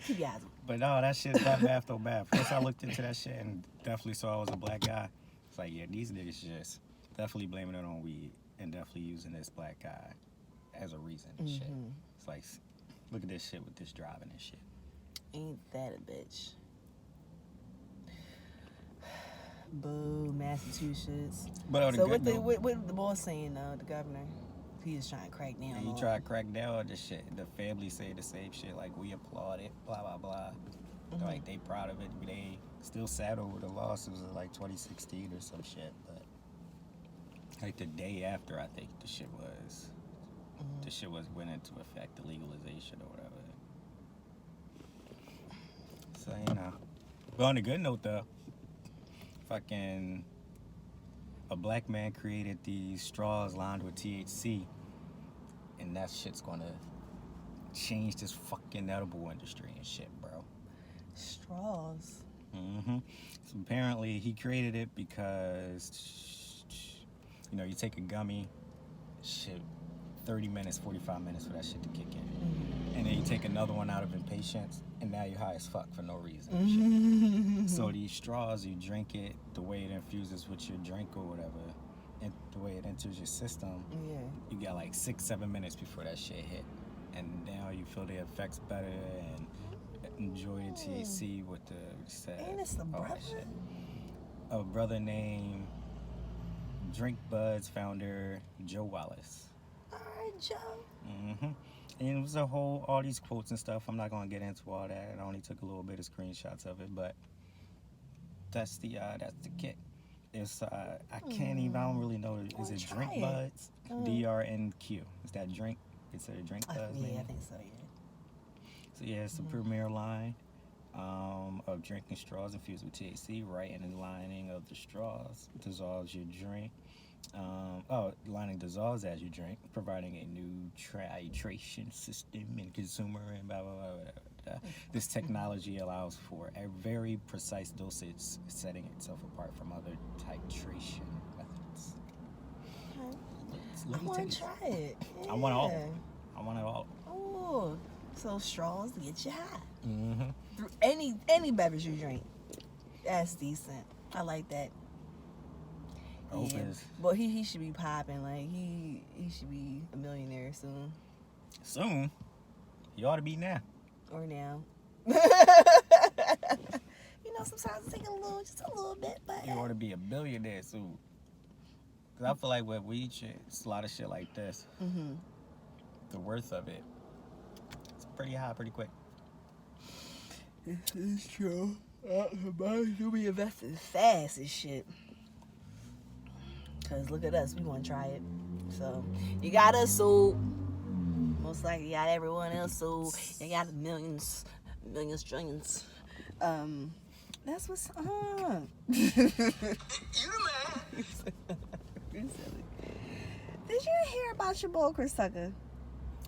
Keep your eyes open. But no, that shit's not math though bad. First I looked into that shit and definitely saw I was a black guy. It's like, yeah, these niggas just definitely blaming it on weed and definitely using this black guy as a reason and shit. It's like, look at this shit with this driving and shit. Ain't that a bitch? Boo, Massachusetts. But so what the boss saying, the governor? He was trying to crack down. He tried to crack down on this shit. The family say the same shit, like, we applaud it, blah, blah, blah. Like, they proud of it, but they still sad over the loss. It was like 2016 or some shit, but like the day after, I think the shit was went into effect, the legalization or whatever. So, you know. But on a good note, though, fucking a black man created these straws lined with THC, and that shit's gonna change this fucking edible industry and shit, bro. Straws. So apparently he created it because, you know, you take a gummy, shit, 30 minutes, 45 minutes for that shit to kick in. And then you take another one out of impatience, and now you're high as fuck for no reason. Shit. So these straws, you drink it, the way it infuses with your drink or whatever, and the way it enters your system, you got like 6-7 minutes before that shit hit. And now you feel the effects better and enjoy the THC with the Ain't this the brother? Shit. A brother named Drink Buds founder Joe Wallace. Alright, Joe. Mm-hmm. And it was all these quotes and stuff. I'm not gonna get into all that. I only took a little bit of screenshots of it, but that's the kick. It's I can't even. I don't really know. Is it try Drink it. Buds? DRNQ. Is that drink? Is it a Drink Buds? Yeah, Maybe? I think so. Yeah. So yeah, it's the premier line of drinking straws infused with THC. Right in the lining of the straws dissolves your drink. Lining dissolves as you drink, providing a new titration system and consumer and blah blah blah. Blah. This technology allows for a very precise dosage, setting itself apart from other titration methods. I want to try it. Yeah. I want all. I want it all. Oh, so straws to get you high Mm-hmm. through any beverage you drink. That's decent. I like that. Yeah. But he should be popping. Like he should be a millionaire soon. Soon. You ought to be now. Or now. Sometimes it takes just a little bit, but You ought to be a billionaire soon. Cause I feel like with weed shit, it's a lot of shit like this. mm-hmm. The worth of it, it's pretty high, pretty quick. It's true. You'll be investing fast as shit. Cause look at us, we want to try it. So you got us sold. Most likely, you got everyone else sold. You got millions, trillions. That's what's up. You the man. Did you hear about your boy Chris Tucker?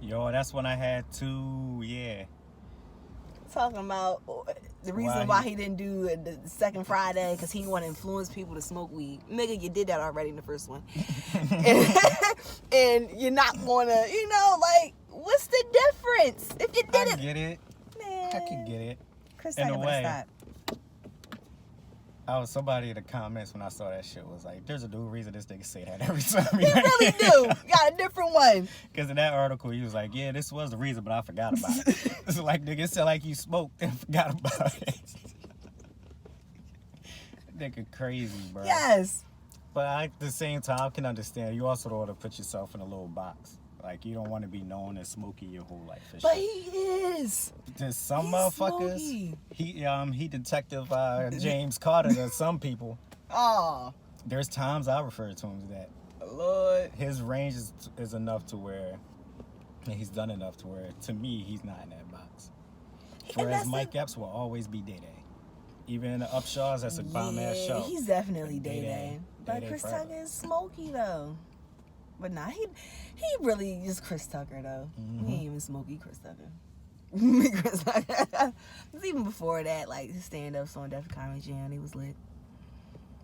Yo, that's when I had to, Talking about the reason why he didn't do the second Friday because he want to influence people to smoke weed. Nigga, you did that already in the first one. and you're not going to, what's the difference? If you did I get it. Man. I can get it. Chris In a Tucker better way. stop. Somebody in the comments when I saw that shit was like, there's a new reason this nigga say that every time. He really do. Got a different one. Because in that article, he was like, yeah, this was the reason, but I forgot about it. It's like, nigga, it said like you smoked and forgot about it. Nigga crazy, bro. Yes. But at the same time, I can understand. You also don't want to put yourself in a little box. Like, you don't want to be known as smoky your whole life. But he is. There's some He's motherfuckers. smoky. He Detective James Carter to some people. Oh, There's times I refer to him as that. Lord. His range is enough to where, and he's done enough to where, to me, he's not in that box. Whereas Mike Epps will always be Day Day. Even in the Upshaws, that's a bomb-ass show. He's definitely Day Day-Day. Day. But Day-Day Chris forever. Tucker is smoky, though. But nah, he really is Chris Tucker, though. Mm-hmm. He ain't even smoky Chris Tucker. Chris Tucker. Even before that, like, his stand-ups on Def Comedy Jam, he was lit.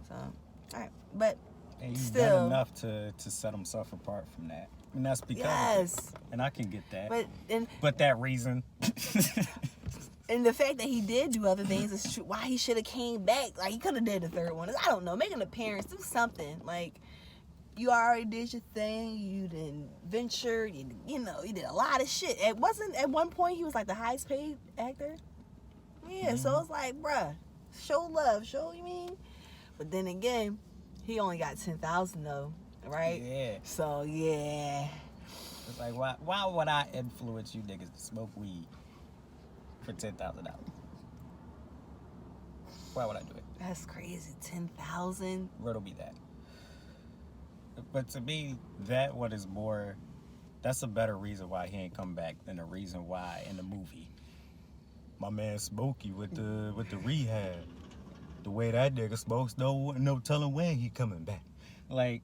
So, all right. But And he's still, done enough to set himself apart from that. And that's because of yes. it. And I can get that. But But that reason. and the fact that he did do other things is true. Why he should have came back. Like, he could have did the third one. I don't know. Make an appearance. Do something. Like, you already did your thing. You didn't venture. You did a lot of shit. It wasn't, at one point, he was like the highest paid actor. Yeah, so it's like, bruh, show love. Show, you mean? But then again, he only got 10,000 though, right? Yeah. So, yeah. It's like, why would I influence you niggas to smoke weed for $10,000? Why would I do it? That's crazy. 10,000? Riddle me that. But to me, that one is more, that's a better reason why he ain't come back than the reason why in the movie. My man Smokey with the rehab. The way that nigga smokes, no telling when he coming back. Like,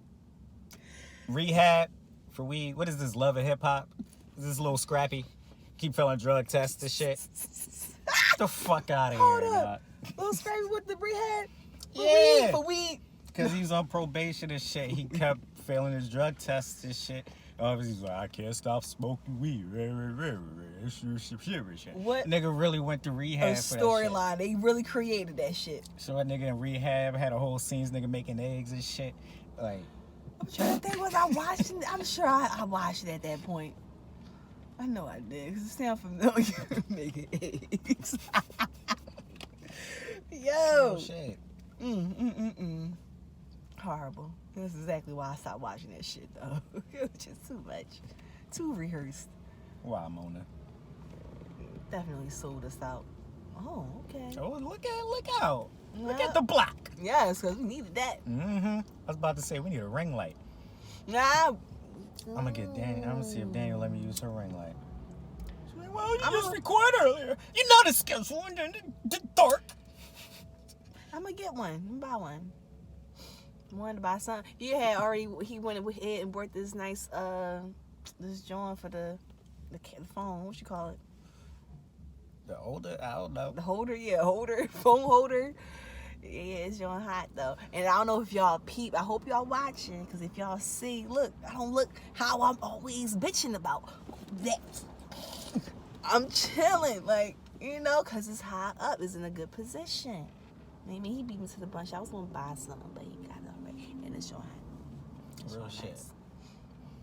rehab for weed, what is this, Love and Hip Hop? Is this a little scrappy? Keep failing drug tests and shit. Get the fuck out of Hold here, up. dog. Little scrappy with the rehab? Yeah. For weed. Because he was on probation and shit. He kept failing his drug tests and shit. Obviously, he's like, I can't stop smoking weed. What? Nigga really went to A rehab for that storyline. They really created that shit. shit. So that nigga in rehab had a whole scenes nigga making eggs and shit. Like, I'm trying to think, was I watching? I'm sure I watched it at that point. I know I did, because it sounds familiar. Making eggs. Yo. oh shit. Horrible. That's exactly why I stopped watching that shit, though. It was just too much. Too rehearsed. Why, Mona? Definitely sold us out. Oh, okay. Oh, look out. Look Yeah. at the block. Yes, because we needed that. I was about to say, we need a ring light. Nah. I'm gonna get Daniel. I'm gonna see if Daniel let me use her ring light. She's like, well, you I'm just gonna- record earlier. You know the schedule and then the dark. I'm going to get one. I'm gonna buy one. I wanted to buy something. He had already, he went ahead and bought this nice, this joint for the phone. What you call it? The older, I don't know. The holder, yeah, phone holder. Yeah, it's doing hot though. And I don't know if y'all peep. I hope y'all watching, because if y'all see, look, I don't look how I'm always bitching about that. I'm chilling, like, you know, because it's high up. It's in a good position. Maybe he beat me to the punch. I was going to buy something, but he got it already. And it's doing hot. Real shit. Nice.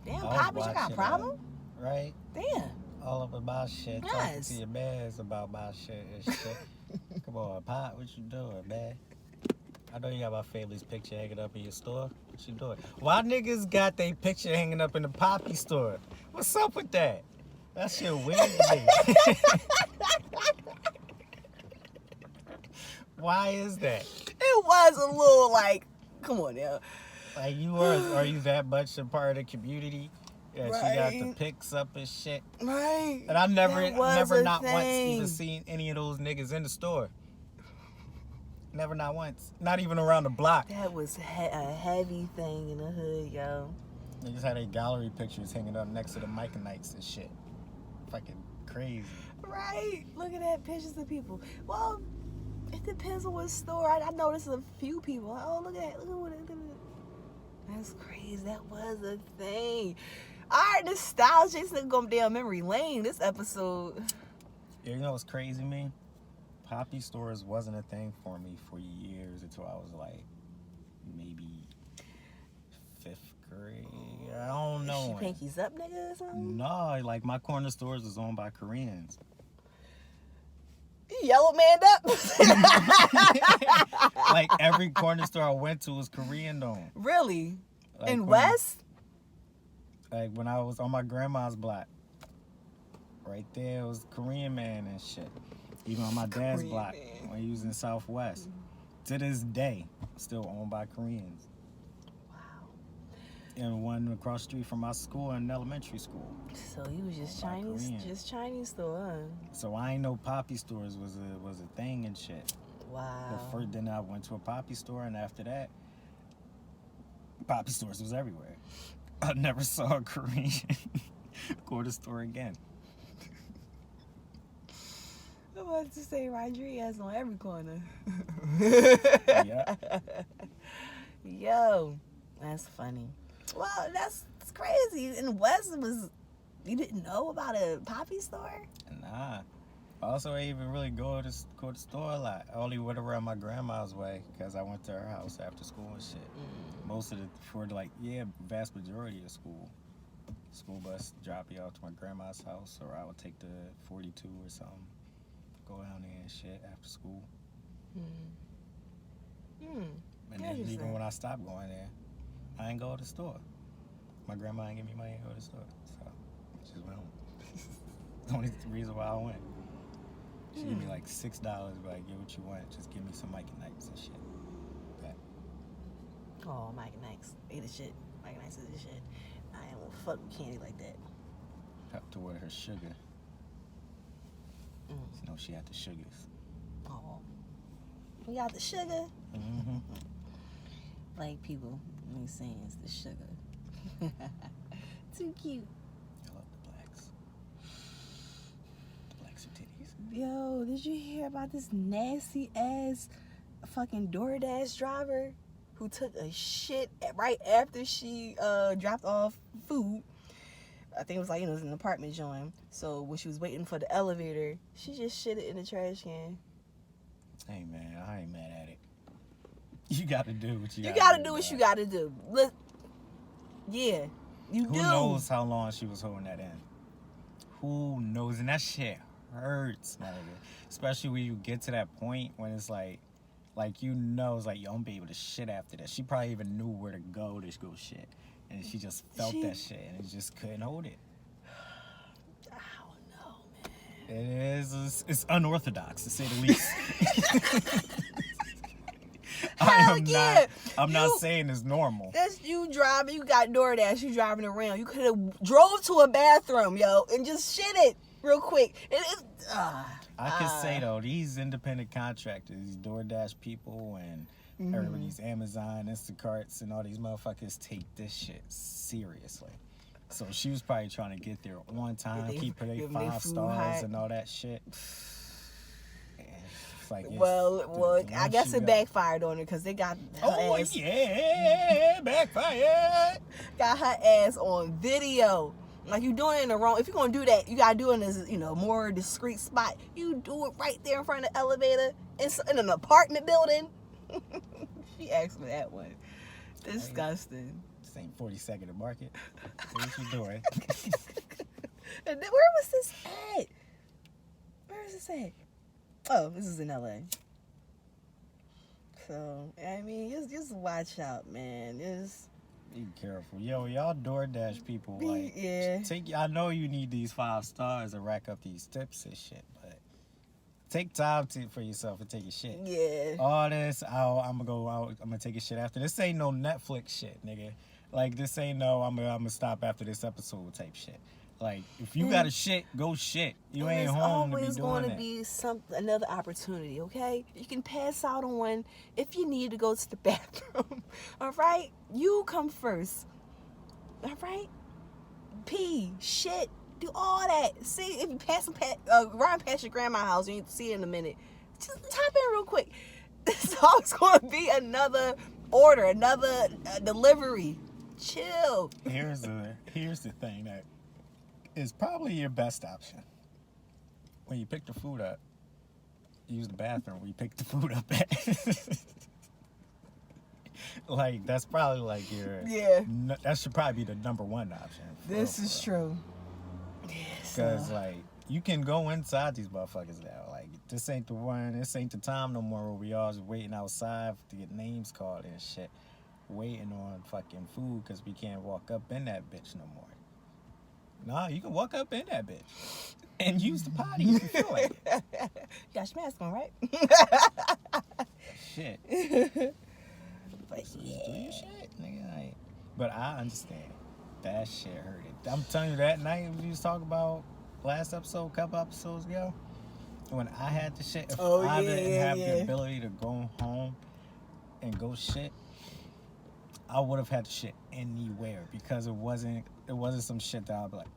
Damn, I was Poppy, you got a watching, problem? Right? Damn. All up about shit. Talking Yes. to your mans about my shit and shit. Come on, Pop, what you doing, man? I know you got my family's picture hanging up in your store. What you doing? Why niggas got their picture hanging up in the Poppy store? What's up with that? That shit weird to me. Why is that? It was a little like, come on now. Like, are you that much a part of the community that you got the Right. pics up and shit? Right. And I've never That was a not once even thing. seen any of those niggas in the store. Never, not once. Not even around the block. That was a heavy thing in the hood, yo. They just had their gallery pictures hanging up next to the Micanites and shit. Fucking crazy. Right. Look at that, pictures of people. Well, it depends on what store. I noticed a few people. Like, oh, look at that. Look at it. That's crazy. That was a thing. All right, nostalgia. It's gonna go down memory lane this episode. You know what's crazy, man? Poppy stores wasn't a thing for me for years until I was like maybe 5th grade. I don't know. She pinkies up, nigga, or something? No, like my corner stores was owned by Koreans. You yellow man up? Like every corner store I went to was Korean owned. Really? Like, In when- West? Like when I was on my grandma's block. Right there was Korean man and shit. Even on my dad's Korean block man. when he was in Southwest. To this day, still owned by Koreans. Wow. And one across the street from my school in elementary school. So he was just By Chinese, Korean. just Chinese store, huh? So I ain't know Poppy stores was a thing and shit. Wow. But first, then I went to a Poppy store, and after that, Poppy stores was everywhere. I never saw a Korean quarter store again. I was about to say Rodriguez on every corner. Yeah. Yo, that's funny. Well, that's crazy. In West, it was, you didn't know about a Poppy store? Nah. Also, I even really go to the store a lot. I only went around my grandma's way because I went to her house after school and shit. Most of vast majority of school bus drop you off to my grandma's house, or I would take the 42 or something, go down there and shit after school. And then Interesting. even when I stopped going there, I ain't go to the store. My grandma ain't give me money to go to the store, so I just went home. The only reason why I went. She gave me like $6, but like, get what you want. Just give me some Micanites and shit. That. Oh, Mike and Nikes. They the shit. Mike and Nikes is the shit. I ain't gonna fuck with candy like that. Up toward her sugar. You know, she had the sugars. Oh. We got the sugar. Mm-hmm. Like people, me saying it's the sugar. Too cute. I love the blacks. The blacks are titties. Yo, did you hear about this nasty ass fucking DoorDash driver who took a shit right after she dropped off food? I think it was like, it was an apartment joint. So when she was waiting for the elevator, she just shit it in the trash can. Hey man, I ain't mad at it. You gotta do what you You gotta gotta do. do what dog. you gotta do. Look, yeah, you Who do. knows how long she was holding that in? Who knows? And that shit hurts, my nigga. Especially when you get to that point when it's like you know, it's like, yo, I'm gonna be able to shit after that. She probably even knew where to go shit. And she just felt that shit and it just couldn't hold it. It is. It's unorthodox to say the least. Hell yeah. I'm not saying it's normal. That's you driving. You got DoorDash. You driving around. You could have drove to a bathroom, yo, and just shit it real quick. I can say though, these independent contractors, these DoorDash people, and these Amazon, Instacarts, and all these motherfuckers take this shit seriously. So she was probably trying to get there on time, keep her 5 stars and all that shit. Like, well, I guess it backfired on her because they got her ass. Yeah, backfired. Got her ass on video. Like, you doing it in the wrong. If you're gonna do that, you gotta do it in a more discreet spot. You do it right there in front of the elevator in an apartment building. She asked me that one. Disgusting. This ain't 42nd and Market. What you doing? And then, where was this at? Where is this at? Oh, this is in LA. So, I mean, just watch out, man. Just be careful. Yo, y'all DoorDash people, yeah. I know you need these 5 stars to rack up these tips and shit, but take time for yourself and take a shit. Yeah. All this, I'm gonna go out, I'm gonna take a shit after. This ain't no Netflix shit, nigga. Like, this ain't no, I'm gonna stop after this episode type shit. Like, if you got a shit, go shit. You ain't home to be doing that. There's always going to be another opportunity, okay? You can pass out on one if you need to go to the bathroom, all right? You come first, all right? Pee, shit, do all that. See, if you run past your grandma's house and you see it in a minute, just tap in real quick. There's always going to be another order, another delivery. Chill. Here's the thing that is probably your best option. When you pick the food up, use the bathroom where you pick the food up at. Like, that's probably like that should probably be the number one option. This is true. Because, like, you can go inside these motherfuckers now. Like, this ain't the time no more where we all just waiting outside to get names called and shit. Waiting on fucking food because we can't walk up in that bitch no more. Nah, you can walk up in that bitch and use the potty if you feel like it. You got your mask on, right? Shit. But yeah. Do your shit, nigga. But I understand. That shit hurt it. I'm telling you, that night we was talking about last episode, a couple episodes ago, when I had the shit, if I didn't have the ability to go home and go shit, I would have had to shit anywhere because it wasn't some shit that I'd be like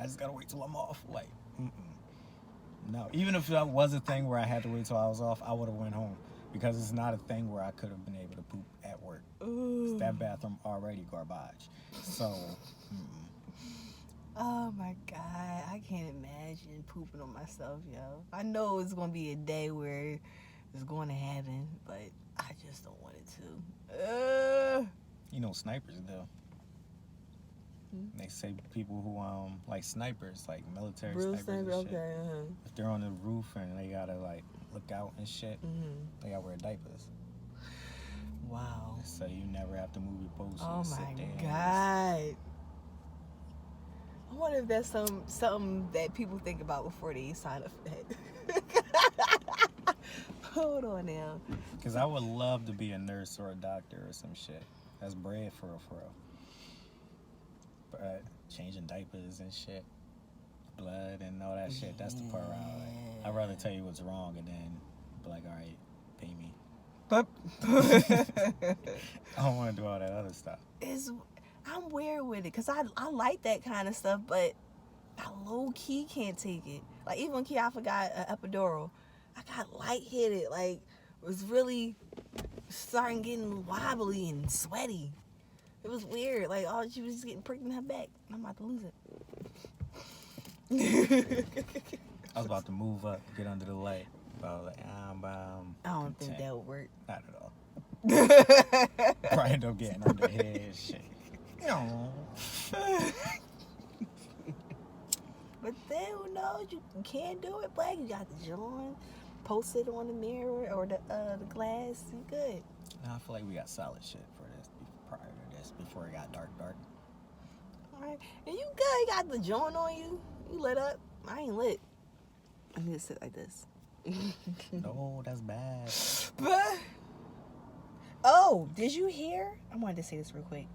I just gotta wait till I'm off. Like, no. Even if that was a thing where I had to wait till I was off, I would have went home because it's not a thing where I could have been able to poop at work. That bathroom already garbage. So, Oh my God, I can't imagine pooping on myself, yo. I know it's gonna be a day where it's going to happen, but I just don't want it to. You know, snipers though. They say people who like snipers, like military snipers and shit. Okay, if they're on the roof and they gotta like look out and shit, they gotta wear diapers. Wow. So you never have to move your post. Oh my God. I wonder if that's something that people think about before they sign up for that. Hold on now. Because I would love to be a nurse or a doctor or some shit. That's bread for real. But changing diapers and shit, blood and all that shit, that's the part where I'd rather tell you what's wrong and then be like, all right, pay me. But I don't want to do all that other stuff. I'm weird with it because I like that kind of stuff, but I low-key can't take it. Like, even when I forgot an epidural, I got lightheaded. Like, it was really starting getting wobbly and sweaty. It was weird. Like, she was just getting pricked in her back. I'm about to lose it. I was about to move up, get under the light. But I was like, I don't think that would work. Not at all. Probably end up getting under the head and shit. No. But then, who knows? You can't do it, Black. You got the joint, post it on the mirror or the glass. You good. Nah, I feel like we got solid shit for this prior to this, before it got dark. All right. And you good. You got the joint on you. You lit up. I ain't lit. I need to sit like this. No, that's bad. But, oh, did you hear? I wanted to say this real quick.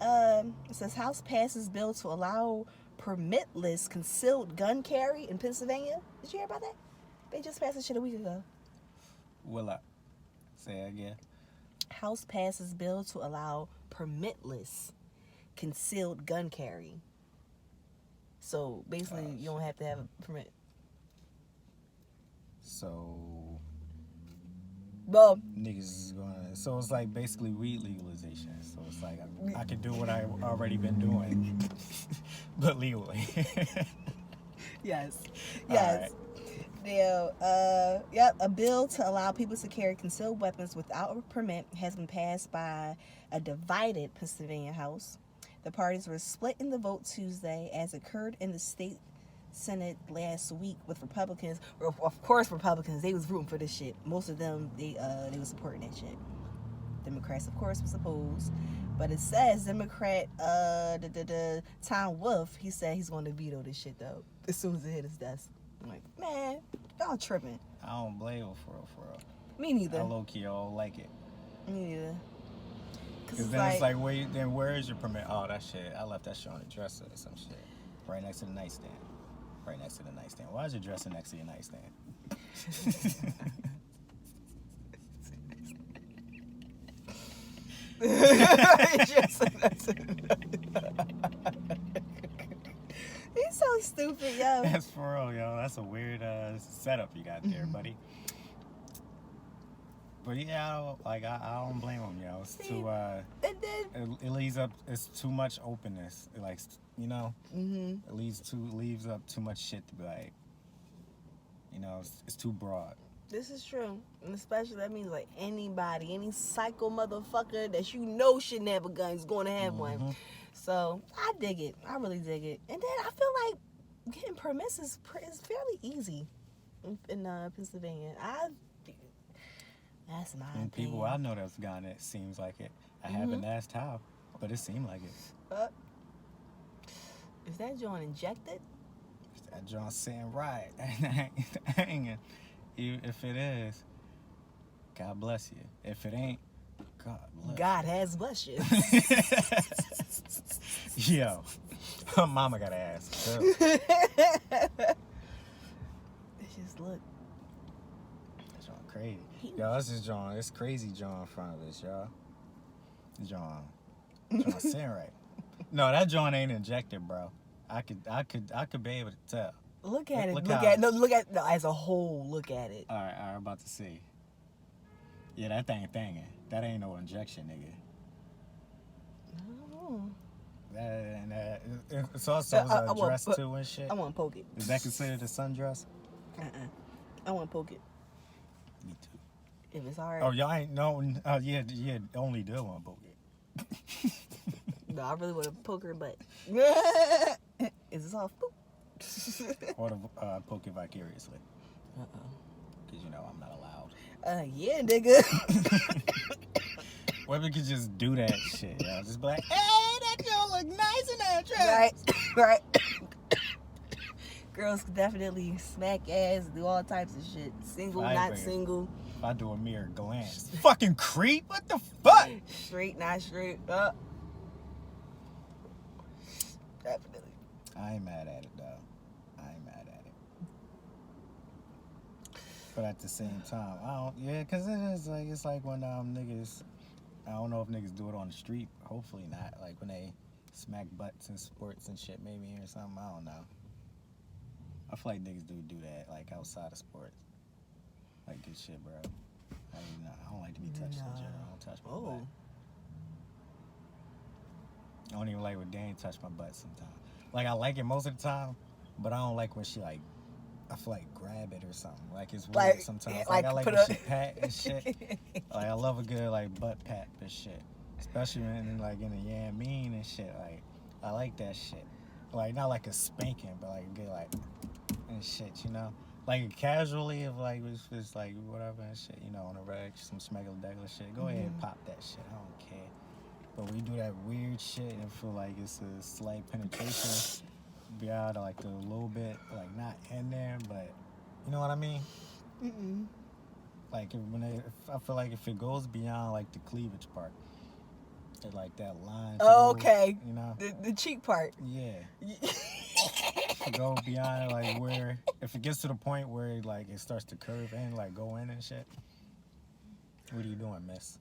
It says House passes bill to allow permitless concealed gun carry in Pennsylvania. Did you hear about that? They just passed this shit a week ago. Will I say it again? House passes bill to allow permitless concealed gun carry. So basically, you don't have to have a permit. So Well, niggas is gonna. So it's like basically weed legalization. So it's like I can do what I already been doing, but legally. yes. Alright. Now, yep, a bill to allow people to carry concealed weapons without a permit has been passed by a divided Pennsylvania House. The parties were split in the vote Tuesday, as occurred in the state Senate last week, with Republicans. Well, of course, Republicans, they was rooting for this shit. Most of them, they was supporting that shit. Democrats, of course, was opposed. But it says Democrat Tom Wolf, he said he's going to veto this shit, though, as soon as it hit his desk. I'm like, man, y'all tripping. I don't blame him for real. Me neither. I low-key don't like it. Me neither. Because then it's like, wait, then where is your permit? Oh, that shit, I left that shit on the dresser or some shit. Right next to the nightstand. Right next to the nightstand. Why is your dresser next to your nightstand? He's so stupid, yo. That's for real, yo. That's a weird setup you got there, buddy. But yeah, I don't blame him, yo. It's too And then, it leaves up. It's too much openness. It, like, you know, it leaves up too much shit to be like. You know, it's too broad. this is true. And especially that means like anybody, any psycho motherfucker that you know shouldn't have a gun is going to have one. So I dig it. I really dig it. And then I feel like getting permits is fairly easy in Pennsylvania. That's my And opinion. people I know that's gotten it seems like it. I haven't asked how, but it seemed like it. Is that joint injected? That John saying right. Hanging. If it is, God bless you. If it ain't, God bless. God has blessed you. Yo, her mama gotta ask. Too. It's just look. That's John crazy. Yo, this is John. It's crazy John in front of us, y'all. John saying right. No, that John ain't injected, bro. I could be able to tell. Look at it. Look Look how- at no, as a whole. Look at it. All right, I'm about to see. Yeah, that thing thangin'. That ain't no injection, nigga. Oh. It's also a want- dress too and shit. I want to poke it. Is that considered a sundress? I want to poke it. Me too. If it's hard. Oh, y'all ain't no. Yeah, only do want to poke it. No, I really want to poke her butt. Is this all? Or to poke it vicariously. Because, you know, I'm not allowed. Yeah, nigga. What if we could just do that shit, yo? Just be like, hey, that girl look nice in that dress. Right. Girls can definitely smack ass, do all types of shit. Single, I not agree. single. If I do a mere glance. Fucking creep? What the fuck? Straight, not straight. Definitely. I ain't mad at it, though. I ain't mad at it. But at the same time, because it's like when niggas, I don't know if niggas do it on the street. Hopefully not. Like when they smack butts in sports and shit, maybe, or something. I don't know. I feel like niggas do that, like outside of sports. Like good shit, bro. I don't like to be touched in general. I don't touch my butt. I don't even like when Dane touch my butt sometimes. Like I like it most of the time, but I don't like when she like, I feel like grab it or something. Like it's weird Like, sometimes. like I like put when a- she pat and shit. Like I love a good like butt pat and shit. Especially when like in the yeah mean and shit. Like I like that shit. Like not like a spanking, but like a good like and shit, you know? Like casually if like it's like whatever and shit, you know, on the reg, some smeggler degular shit. Go ahead and pop that shit. I don't care. But when you do that weird shit and feel like it's a slight penetration, be out of like a little bit, like not in there, but You know what I mean? Mm-mm. Like if I feel like if it goes beyond like the cleavage part, it, like that line. Oh, okay. You know? The cheek part. Yeah. If it go beyond like where, if it gets to the point where like it starts to curve in, like go in and shit. What are you doing, miss?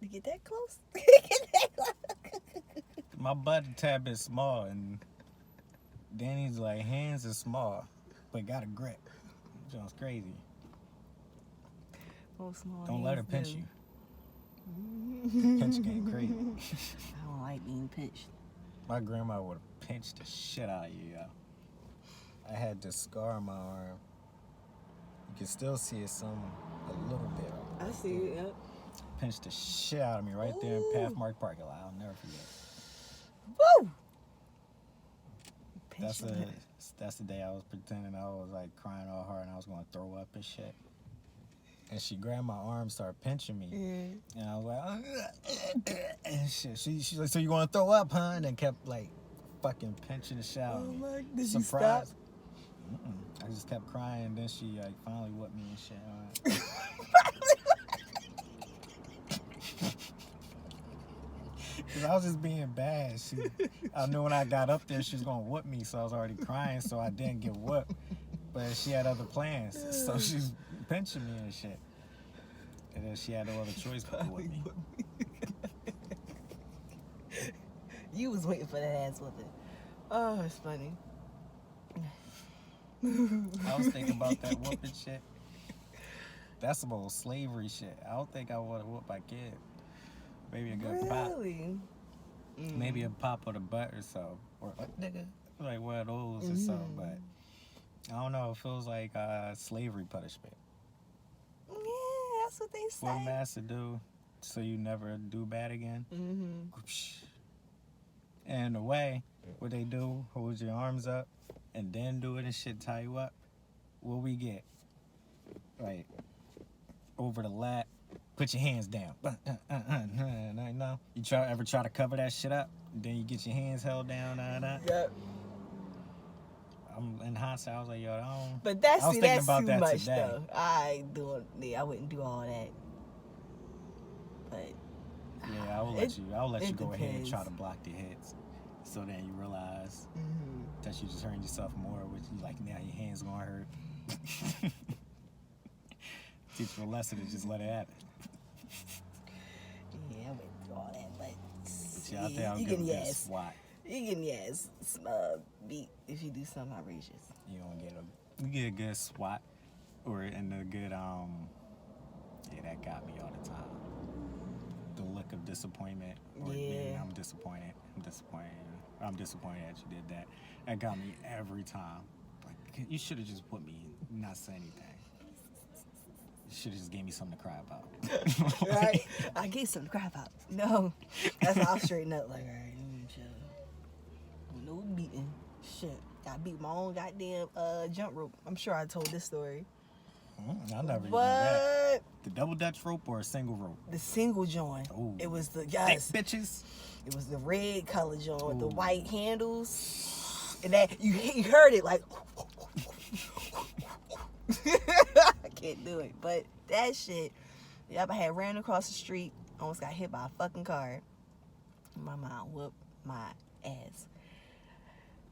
You get that close? Get that close. My butt a tad bit small, and Danny's like hands is small, but got a grip. Sounds crazy. Oh, small Don't let her pinch hands you. Pinch game crazy. I don't like being pinched. My grandma would have pinched the shit out of you, yo. I had this scar on my arm. You can still see it a little bit. I see it, yep. Pinched the shit out of me right there in Pathmark parking lot. I'll never forget. Woo! That's the day I was pretending I was like crying all hard and I was gonna throw up and shit. And she grabbed my arm, started pinching me, and I was like, and shit. She's like, so you gonna throw up, huh? And then kept like fucking pinching the shit out of me. Oh my! Did Surprise. you stop? I just kept crying, and then she like finally whipped me and shit. Cause I was just being bad. I knew when I got up there she was gonna whoop me, so I was already crying, so I didn't get whooped. But she had other plans, so she's pinching me and shit. And then she had no other choice but to whoop me. You was waiting for that ass whooping. Oh, it's funny. I was thinking about that whooping shit. That's some old slavery shit. I don't think I would have whooped my kid. Maybe a good pop. Really? Maybe a pop on the butt or so. Or like one of those or something. But I don't know. It feels like slavery punishment. Yeah, that's what they say. What master do so you never do bad again? And in a way, what they do, hold your arms up and then do it and shit, tie you up. What we get? Right. Over the lat. Put your hands down. No. You ever try to cover that shit up? Then you get your hands held down. Yep. I'm in hindsight. I was like, yo, I don't. But that's thinking about too that much today. though. I wouldn't do all that. But Yeah, I'll let you go ahead and depends. try to block the hits. So then you realize that you just hurting yourself more, which you like now your hands gonna hurt. Teach you a lesson and just let it happen. yeah, I wouldn't do all that. But Yeah, I think I'll give it a swat. You getting your ass beat if you do something outrageous. You get a good swat, and a good yeah, that got me all the time. The look of disappointment, or Yeah. I'm disappointed that you did that. That got me every time. Like, you should have just put me and not say anything. You should have just gave me something to cry about. Right? I gave some crap out. No, that's how I'll straighten up. Like, all right, chill. No beating. Shit, I beat my own goddamn jump rope. I'm sure I told this story. I never even knew But that. The double dutch rope or a single rope? the single joint. Ooh. It was the Thick bitches. It was the red color joint with the Ooh. white handles, and that you heard it like. I can't do it, but that shit. Yep, I had ran across the street, almost got hit by a fucking car. My mom whooped my ass.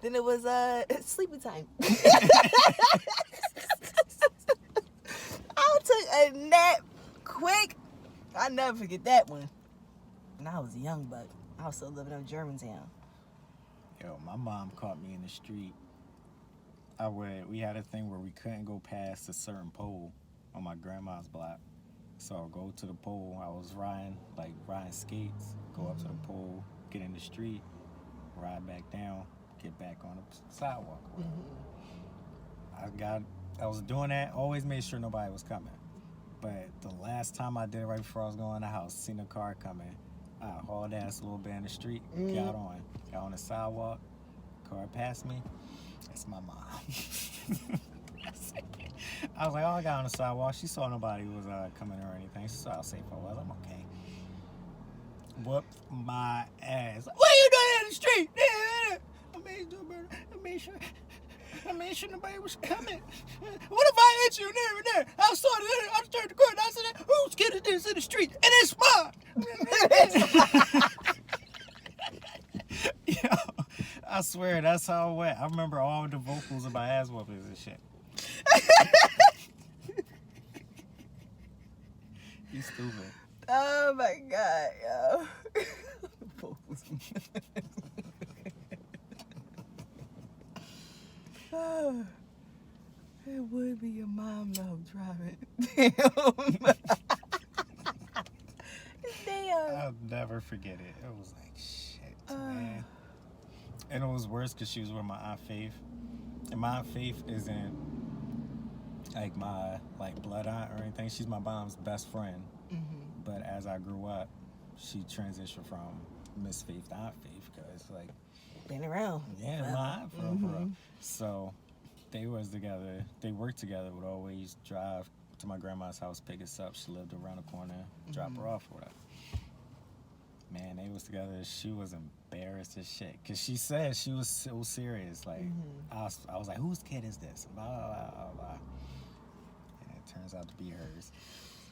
Then it was sleepy time. I took a nap quick. I never forget that one. And I was a young buck. I was still living in Germantown. Yo, my mom caught me in the street. We had a thing where we couldn't go past a certain pole on my grandma's block. So I'll go to the pole. I was riding skates, go up to the pole, get in the street, ride back down, get back on the sidewalk. I was doing that, always made sure nobody was coming. But the last time I did it, right before I was going in the house, seen a car coming. I hauled ass a little bit in the street, got on the sidewalk, car passed me. That's my mom. I was like, I got on the sidewalk. She saw nobody was coming or anything. She saw how safe I was. I'm okay. Whooped my ass. What are you doing in the street? I made sure. I mean, shouldn't nobody was coming. What if I hit you there and there? I saw it. I turned the corner. I said, whose kid is this in the street? And it's mine. Yo, I swear, that's how it went. I remember all the vocals of my ass whoopings and shit. You stupid. Oh my god, yo. Oh, it would be your mom though driving. Damn. I'll never forget it. It was like shit, man. And it was worse because she was with my Aunt Faith. And my Aunt Faith isn't like my blood aunt or anything. She's my mom's best friend. Mm-hmm. But as I grew up, she transitioned from Miss Faith to Aunt Faith because Been around. yeah, my aunt for real. So they was together. They worked together. Would always drive to my grandma's house, pick us up. She lived around the corner, drop her off or whatever. Man, they was together. She was embarrassed as shit because she said she was so serious. Like I was like, whose kid is this? Blah blah blah blah. And it turns out to be hers.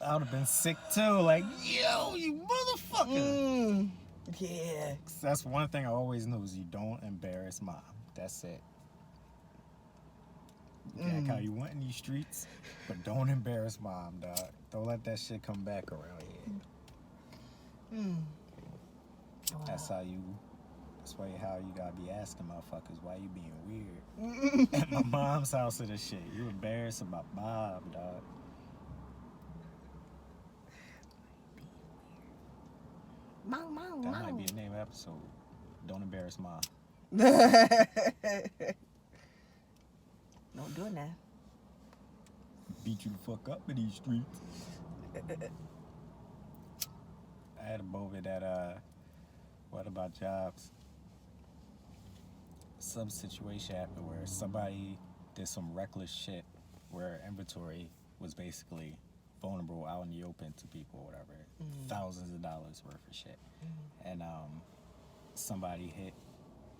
I would have been sick too. Like, yo, you motherfucker. Yeah. That's one thing I always knew is you don't embarrass mom. That's it. You can act how you want in these streets, but don't embarrass mom, dog. Don't let that shit come back around here. Wow. That's how you gotta be asking motherfuckers why you being weird. At my mom's house of this shit. You embarrassed about mom, dog. Mom. That might be a name of episode. Don't embarrass mom. Don't do it now. Beat you the fuck up in these streets. I had a moment that what about jobs? Some situation happened where somebody did some reckless shit where inventory was basically vulnerable out in the open to people or whatever. Thousands of dollars worth of shit. And somebody hit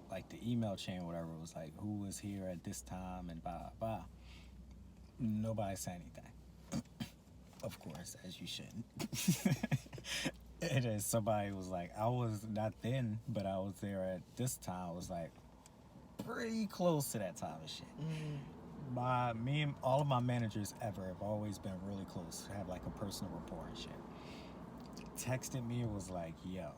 like the email chain or whatever, was like, who was here at this time and blah blah. Nobody said anything. Of course, as you shouldn't. And then somebody was like, I was not then, but I was there at this time. I was like pretty close to that time of shit. Me and all of my managers ever have always been really close, have like a personal rapport and shit. Texted me and was like, yo,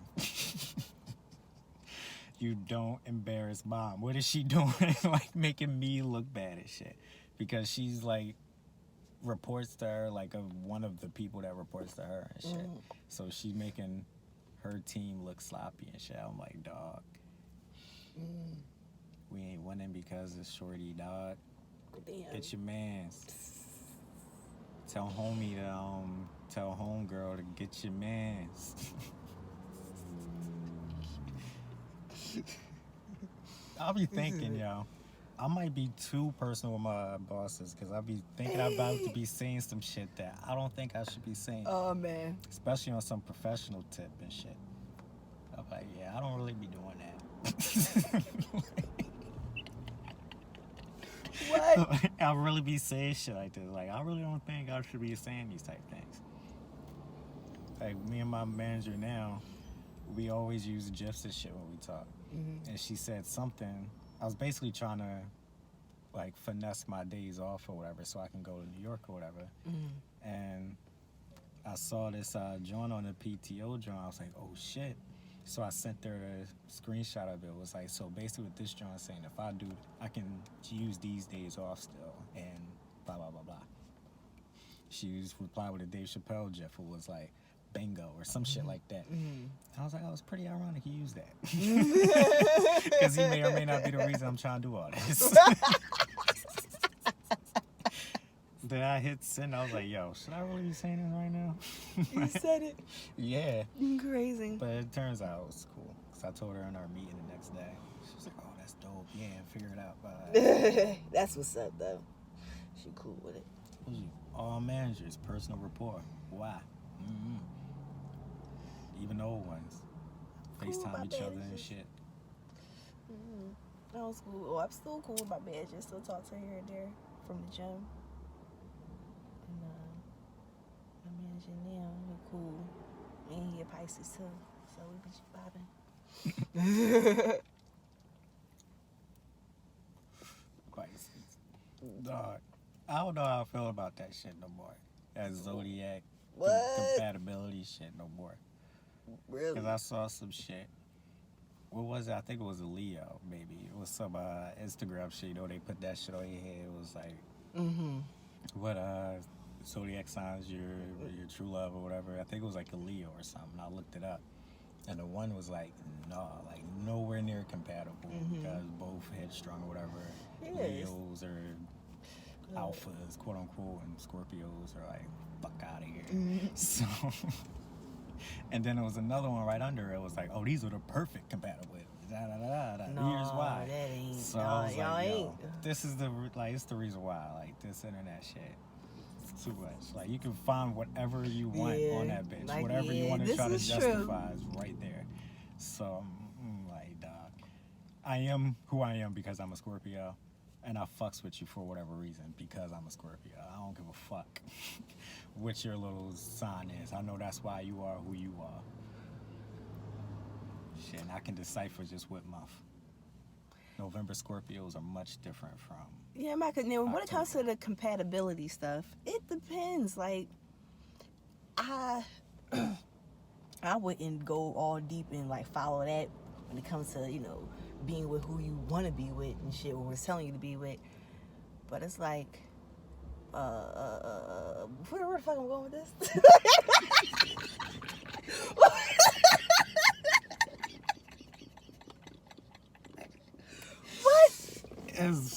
you don't embarrass mom. What is she doing? Like making me look bad and shit. Because she's like reports to her, like one of the people that reports to her and shit. So she's making her team look sloppy and shit. I'm like, dog, we ain't winning because it's shorty, dog. Damn. Get your mans. Tell homie to tell homegirl to get your mans. I'll be thinking, yo, I might be too personal with my bosses because I'll be thinking I'm about to be saying some shit that I don't think I should be saying. Oh man. Especially on some professional tip and shit. I'm like, yeah, I don't really be doing that. What? I'll really be saying shit like this. Like, I really don't think I should be saying these type things. Like, me and my manager now, we always use GIFs and shit when we talk. And she said something. I was basically trying to, like, finesse my days off or whatever so I can go to New York or whatever. And I saw this joint on the PTO joint. I was like, oh, shit. So I sent her a screenshot of it. It was like, so basically what this joint is saying, if I do, I can use these days off still and blah, blah, blah, blah. She replied with a Dave Chappelle GIF who was like, bingo or some shit like that. I was like, oh, it's pretty ironic you use that. Because he may or may not be the reason I'm trying to do all this. Then I hit send. I was like, yo, should I really be saying this right now? You said it. Yeah. Crazy. But it turns out it was cool. Because I told her in our meeting the next day. She was like, oh, that's dope. Yeah, figure it out. Bye. That's what's up, though. She cool with it. All managers, personal rapport. Why? Even old ones. Cool FaceTime about each other and managers. shit. I was cool. Oh, I'm still cool with my manager. Still talk to her here and there from the gym. And my manager now, we cool. And he a Pisces too, so we be bobbing. Pisces. Dog. I don't know how I feel about that shit no more. That zodiac compatibility shit no more. Really? Because I saw some shit. What was it? I think it was a Leo, maybe. It was some Instagram shit. You know, they put that shit on your head. It was like, what zodiac signs your true love or whatever. I think it was like a Leo or something. I looked it up. And the one was like, like nowhere near compatible because both headstrong or whatever. Yes. Leos are alphas, quote unquote, and Scorpios are like, fuck out of here. So, and then there was another one right under it. It was like, oh, these are the perfect compatible. No, Here's why. that ain't. So No, I was y'all like, yo, ain't. this is it's the reason why. Like this internet shit. It's too much. Like you can find whatever you want on that bitch. Like, whatever you want to this try to is justify is right there. So like, dog, I am who I am because I'm a Scorpio, and I fucks with you for whatever reason because I'm a Scorpio. I don't give a fuck what your little sign is. I know that's why you are who you are. Shit, and I can decipher just what month. November Scorpios are much different from. Yeah, when it comes to the compatibility stuff, it depends. Like, I wouldn't go all deep and like follow that when it comes to, being with who you want to be with and shit, or was telling you to be with. But it's like, where the fuck am I going with this?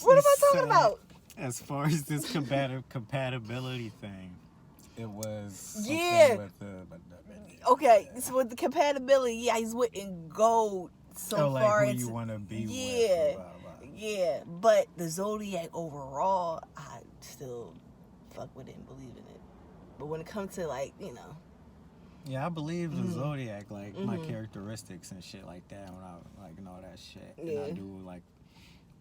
What am I talking about? As far as this compatibility thing, it was something with the okay, so with the compatibility, yeah, he's wouldn't go so like far who into you want to be with. Blah, blah. Yeah, but the zodiac overall, I still fuck with it and believe in it. But when it comes to like, yeah, I believe the zodiac, like my characteristics and shit like that. When I like and all that shit, and I do like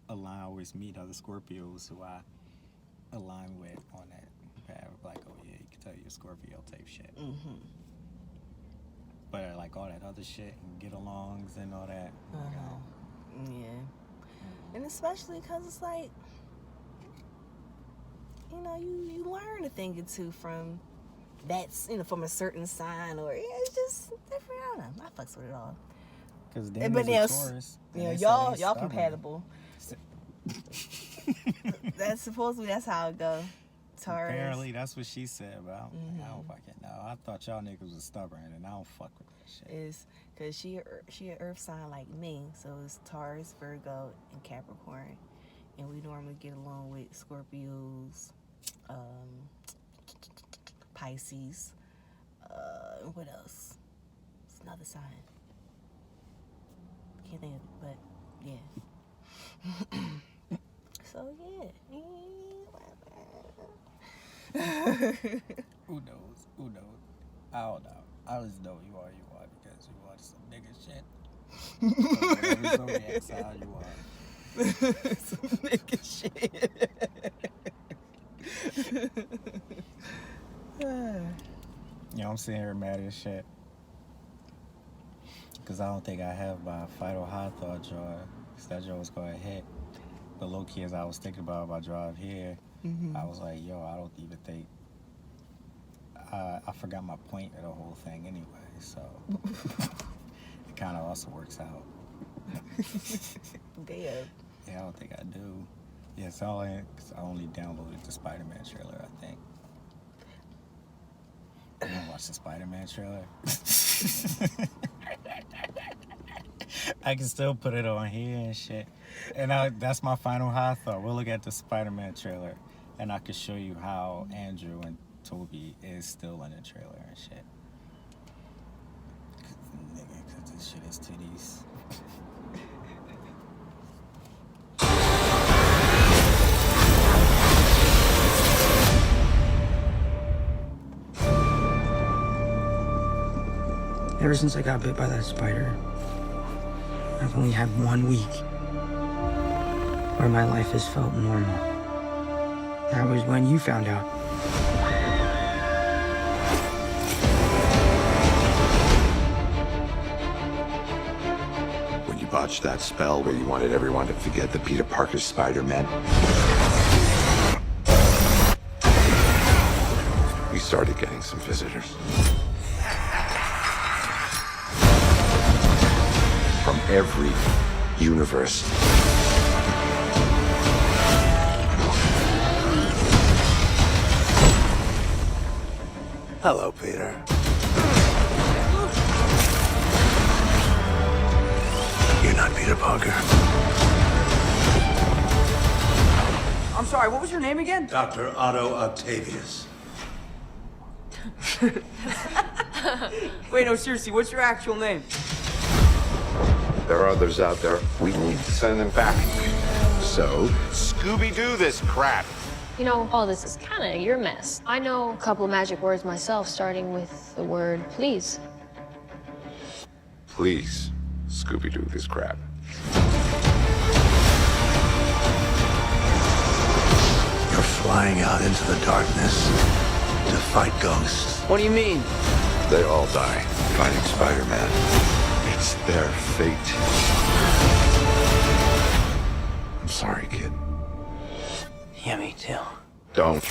align. I always meet other Scorpios who I align with on that path. Like, oh yeah, you can tell you're a Scorpio type shit. But like all that other shit and get alongs and all that. Yeah. And especially because it's like, you learn a thing or two from that's, from a certain sign, or it's just different. I don't know. I fucks with it all. Because Taurus. Y'all compatible. That's supposedly that's how it go. Taurus. Apparently, that's what she said about. I don't fucking know. I thought y'all niggas was stubborn, and I don't fuck with that shit. Is because she an Earth sign like me, so it's Taurus, Virgo, and Capricorn, and we normally get along with Scorpios, Pisces, what else? It's another sign. Can't think of it, but yeah. So yeah. Who knows? I don't know. I just know you are because you are some nigga shit. Whatever zodiac sign you are. Some nigga shit. I'm sitting here mad as shit. Because I don't think I have my final high thought draw. Because that draw was going to hit. But low key, as I was thinking about my drive here, I was like, yo, I don't even think. I forgot my point of the whole thing anyway. So it kind of also works out. Damn. Yeah, I don't think I do. Yeah, so I only downloaded the Spider-Man trailer, I think. You want to watch the Spider-Man trailer? I can still put it on here and shit. And that's my final high thought. We'll look at the Spider-Man trailer, and I can show you how Andrew and Toby is still in the trailer and shit. Because this shit is titties. Ever since I got bit by that spider, I've only had 1 week where my life has felt normal. That was when you found out. When you botched that spell where you wanted everyone to forget that Peter Parker's Spider-Man, we started getting some visitors. From every universe. Hello, Peter. You're not Peter Parker. I'm sorry, what was your name again? Dr. Otto Octavius. Wait, no, seriously, what's your actual name? There are others out there. We need to send them back. So, Scooby-Doo this crap. You know, all this is kind of your mess. I know a couple of magic words myself, starting with the word please. Please, Scooby-Doo this crap. You're flying out into the darkness to fight ghosts. What do you mean? They all die fighting Spider-Man. It's their fate. I'm sorry, kid. Yeah, me too. Don't.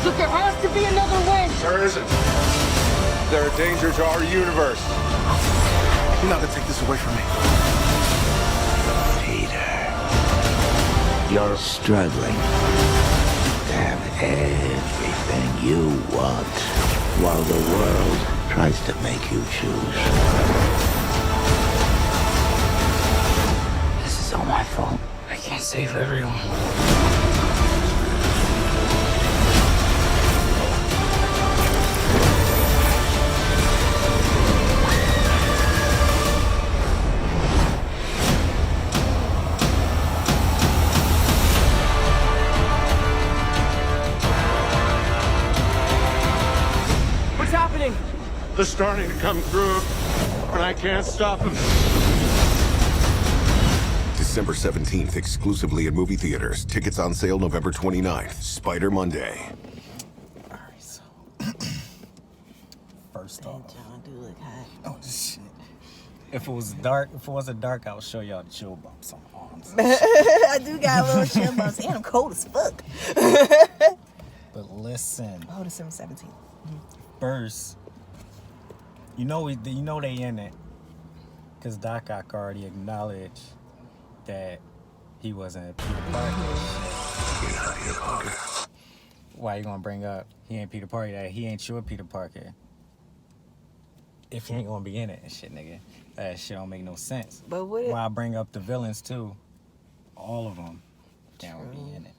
Look, there has to be another way. There isn't. They're a danger to our universe. You're not gonna take this away from me. Peter, you're struggling to have everything you want while the world tries to make you choose. This is all my fault. I can't save everyone. What's happening? They're starting to come through, and I can't stop them. December 17th, exclusively at movie theaters. Tickets on sale November 29th. Spider Monday. All right, so first That off, John do look hot. oh shit. If it wasn't dark, I would show y'all the chill bumps on my arms. I do got a little chill bumps, and I'm cold as fuck. But listen, Oh, December 17th. first, you know they in it, cause Doc Ock already acknowledged that he wasn't Peter Parker. You're not Peter Parker. Why you gonna bring up he ain't Peter Parker? That he ain't your Peter Parker. If he ain't gonna be in it and shit, nigga, that shit don't make no sense. But what? Why I bring up the villains too? All of them can't be in it.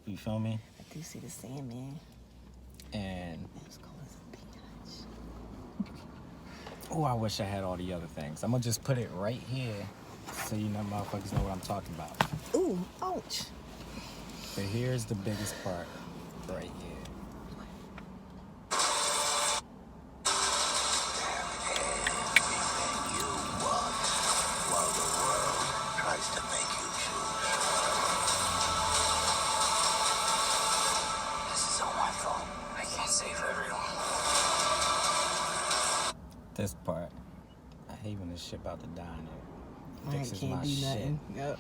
You feel me? I do see the Sandman. And It's cold as a peach. oh, I wish I had all the other things. I'm gonna just put it right here so you know motherfuckers know what I'm talking about. Ooh, ouch. But here's the biggest part right here. While the world tries to make you choose. This is all my fault. I can't save everyone. This part, I hate when this shit about to die in it. Mine Fixes can't my do shit. nothing. Yep.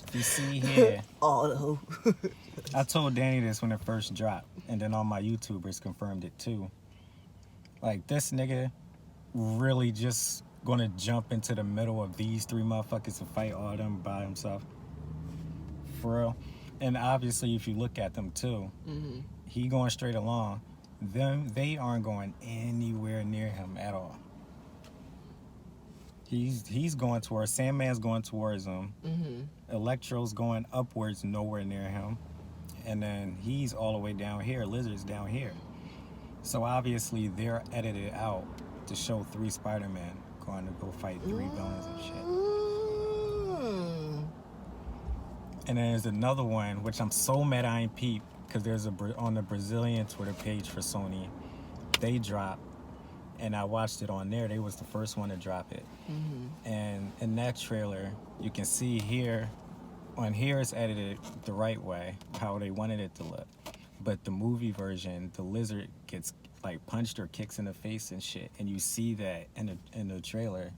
If you see here, All the hoe. I told Danny this when it first dropped, and then all my YouTubers confirmed it too. Like, this nigga really just gonna jump into the middle of these three motherfuckers and fight all of them by himself? For real? And obviously, if you look at them too, he going straight along. They aren't going anywhere near him at all. He's going towards, Sandman's going towards him. Electro's going upwards, nowhere near him. And then he's all the way down here. Lizard's down here. So obviously they're edited out to show three Spider-Men going to go fight three villains and shit. And then there's another one, which I'm so mad I ain't peep, because there's on the Brazilian Twitter page for Sony, they dropped And I watched it on there. They was the first one to drop it. And in that trailer, you can see here, on here it's edited the right way, how they wanted it to look. But the movie version, the lizard gets like punched or kicks in the face and shit, and you see that in the trailer.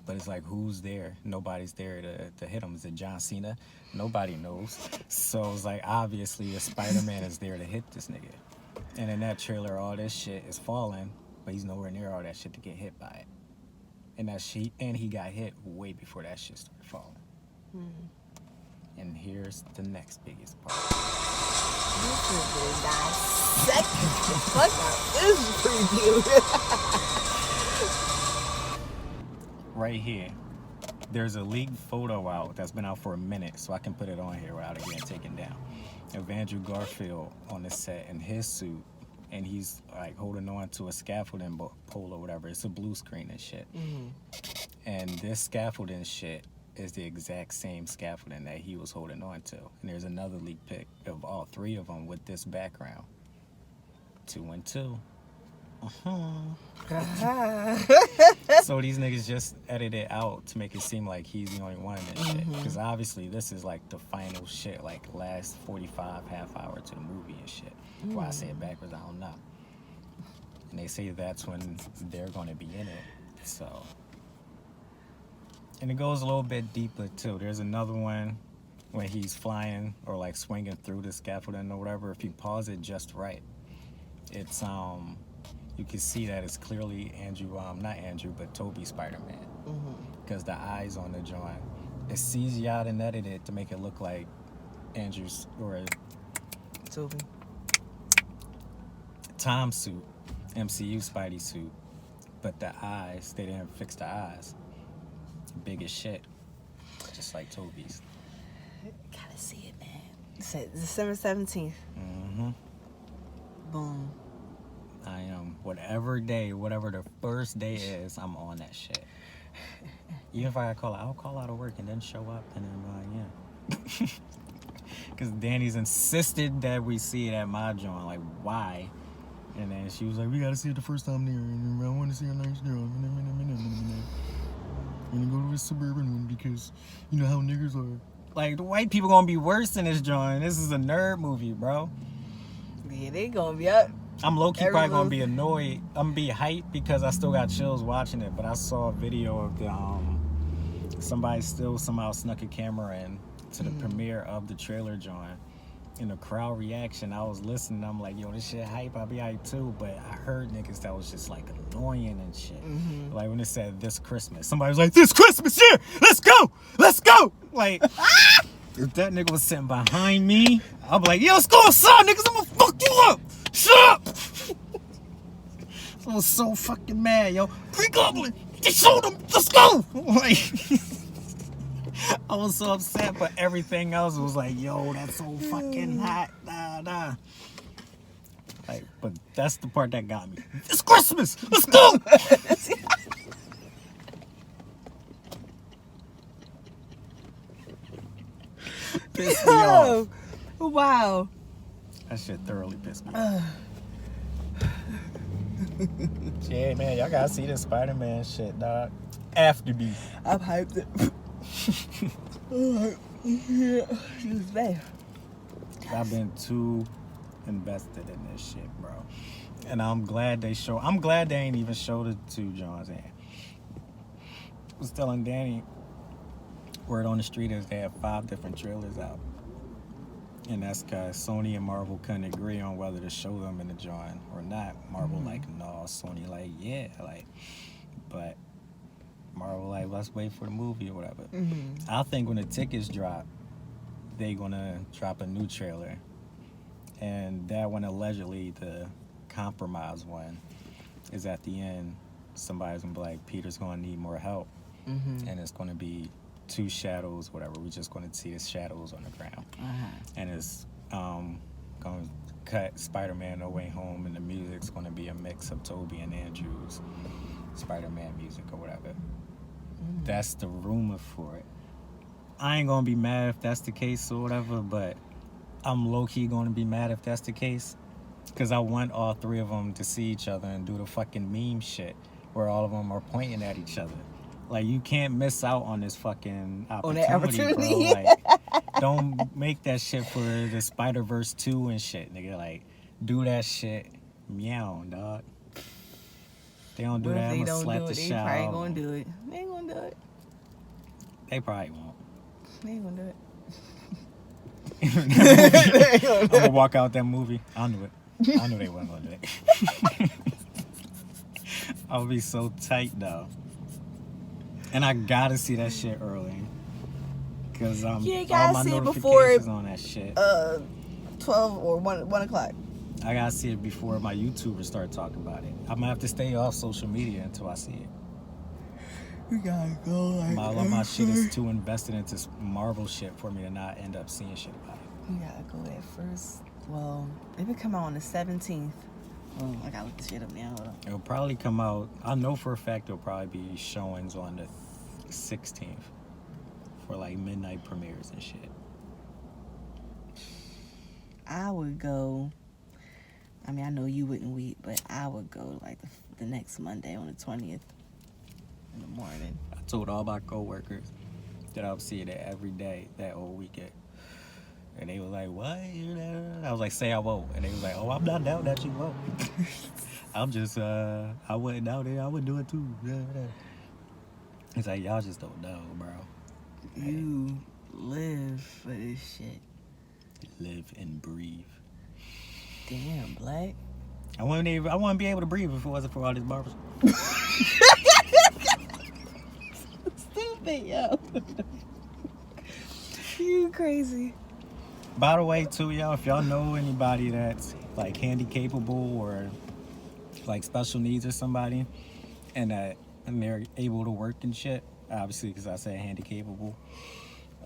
But it's like, who's there? Nobody's there to hit him. Is it John Cena? Nobody knows. So it's like, obviously a Spider-Man is there to hit this nigga. And in that trailer, all this shit is falling, but he's nowhere near all that shit to get hit by it. And he got hit way before that shit started falling. And here's the next biggest part. This is really dissect the fuck out this preview. Right here, there's a leaked photo out that's been out for a minute, so I can put it on here without it getting taken down, of Andrew Garfield on the set in his suit, and he's like holding on to a scaffolding pole or whatever. It's a blue screen and shit. And this scaffolding shit is the exact same scaffolding that he was holding on to. And there's another leak pic of all three of them with this background. 2 and 2. So these niggas just edit it out to make it seem like he's the only one in this shit. Because obviously this is like the final shit, like last 45 half hour to the movie and shit. Why I say it backwards, I don't know. And they say that's when they're going to be in it. So, and it goes a little bit deeper too. There's another one when he's flying or like swinging through the scaffolding or whatever. If you pause it just right, it's you can see that it's clearly not Andrew, but Toby Spider-Man. Because the eyes on the joint, it's CGI'd and edited to make it look like Andrew's or Toby. Tom's suit, MCU Spidey suit. But the eyes, they didn't fix the eyes. Big as shit. Just like Toby's. Gotta see it, man. It's December 17th. Boom. I am. Whatever the first day is, I'm on that shit. Even if I call out, I'll call out of work and then show up and then yeah. Because Danny's insisted that we see it at my joint. Like, why? And then she was like, we gotta see it the first time there. And I want to see a nice girl. I'm gonna go to a suburban one because you know how niggas are. Like, the white people gonna be worse than this joint. This is a nerd movie, bro. Yeah, they gonna be up. I'm low-key probably gonna be annoyed. I'm gonna be hyped because I still got chills watching it. But I saw a video of the somebody still somehow snuck a camera in to the premiere of the trailer joint. In the crowd reaction, I was listening. I'm like, yo, this shit hype. I'll be hyped too. But I heard niggas that was just like annoying and shit. Like when it said this Christmas, somebody was like, this Christmas, yeah, let's go. Like, if that nigga was sitting behind me, I'll be like, yo, let's go outside, niggas. I'm gonna fuck you up. Shut up. I was so fucking mad, yo. Pre-Goblin, they showed them. Let's go. Like, I was so upset, but everything else was like, yo, that's so fucking hot. Nah. Like, but that's the part that got me. It's Christmas. Let's go. Pissed me off. Wow. That shit thoroughly pissed me off. Yeah, man, y'all gotta see this Spider-Man shit, dog. After me. I'm hyped. Yeah, it's bad. I've been too invested in this shit, bro. And I'm glad they ain't even showed it to John's hand. I was telling Danny, word on the street is they have 5 different trailers out. And that's because Sony and Marvel couldn't agree on whether to show them in the joint or not. Marvel like, no. Sony like, yeah. Like, but Marvel like, let's wait for the movie or whatever. I think when the tickets drop, they gonna drop a new trailer. And that one, allegedly, the compromise one, is at the end. Somebody's gonna be like, Peter's gonna need more help. And it's gonna be 2 shadows, whatever. We're just gonna see the shadows on the ground. And it's gonna cut Spider-Man No Way Home, and the music's gonna be a mix of Toby and Andrew's Spider-Man music or whatever. That's the rumor for it. I ain't gonna be mad if that's the case or whatever, but I'm low-key gonna be mad if that's the case. Because I want all three of them to see each other and do the fucking meme shit where all of them are pointing at each other. Like, you can't miss out on this fucking opportunity, bro. Like, don't make that shit for the Spider-Verse 2 and shit, nigga. Like, do that shit. Meow, dog. They don't do that, I'm gonna slap the shit out. They probably gonna do it. They ain't gonna do it. They probably won't. They ain't gonna do it. I'm gonna walk out that movie. I knew it. I knew they wasn't gonna do it. I'll be so tight though. And I gotta see that shit early. Cause all gotta my see it notifications before on that shit. 12 or 1 o'clock. I gotta see it before my YouTubers start talking about it. I'm gonna have to stay off social media until I see it. We gotta go. All of my shit is too invested into Marvel shit for me to not end up seeing shit about it. We gotta go at first. Well, it would come out on the 17th. Oh, I gotta look this shit up now. Hold on. It'll probably come out. I know for a fact there'll probably be showings on the 16th for like midnight premieres and shit. I would go. I mean, I know you wouldn't weep, but I would go like the next Monday on the 20th in the morning. I told all my coworkers that I would see it every day that whole weekend. And they was like, what? I was like, say I won't. And they was like, oh, I'm not down that you won't. I'm just, I wouldn't doubt it. I would do it too. It's like, y'all just don't know, bro. You live for this shit. Live and breathe. Damn, Black. I wouldn't be able to breathe if it wasn't for all this barbers. Stupid, yo. You crazy. By the way, too, y'all, if y'all know anybody that's like handy-capable or like special needs or somebody, and they're able to work and shit, obviously, because I said handy-capable,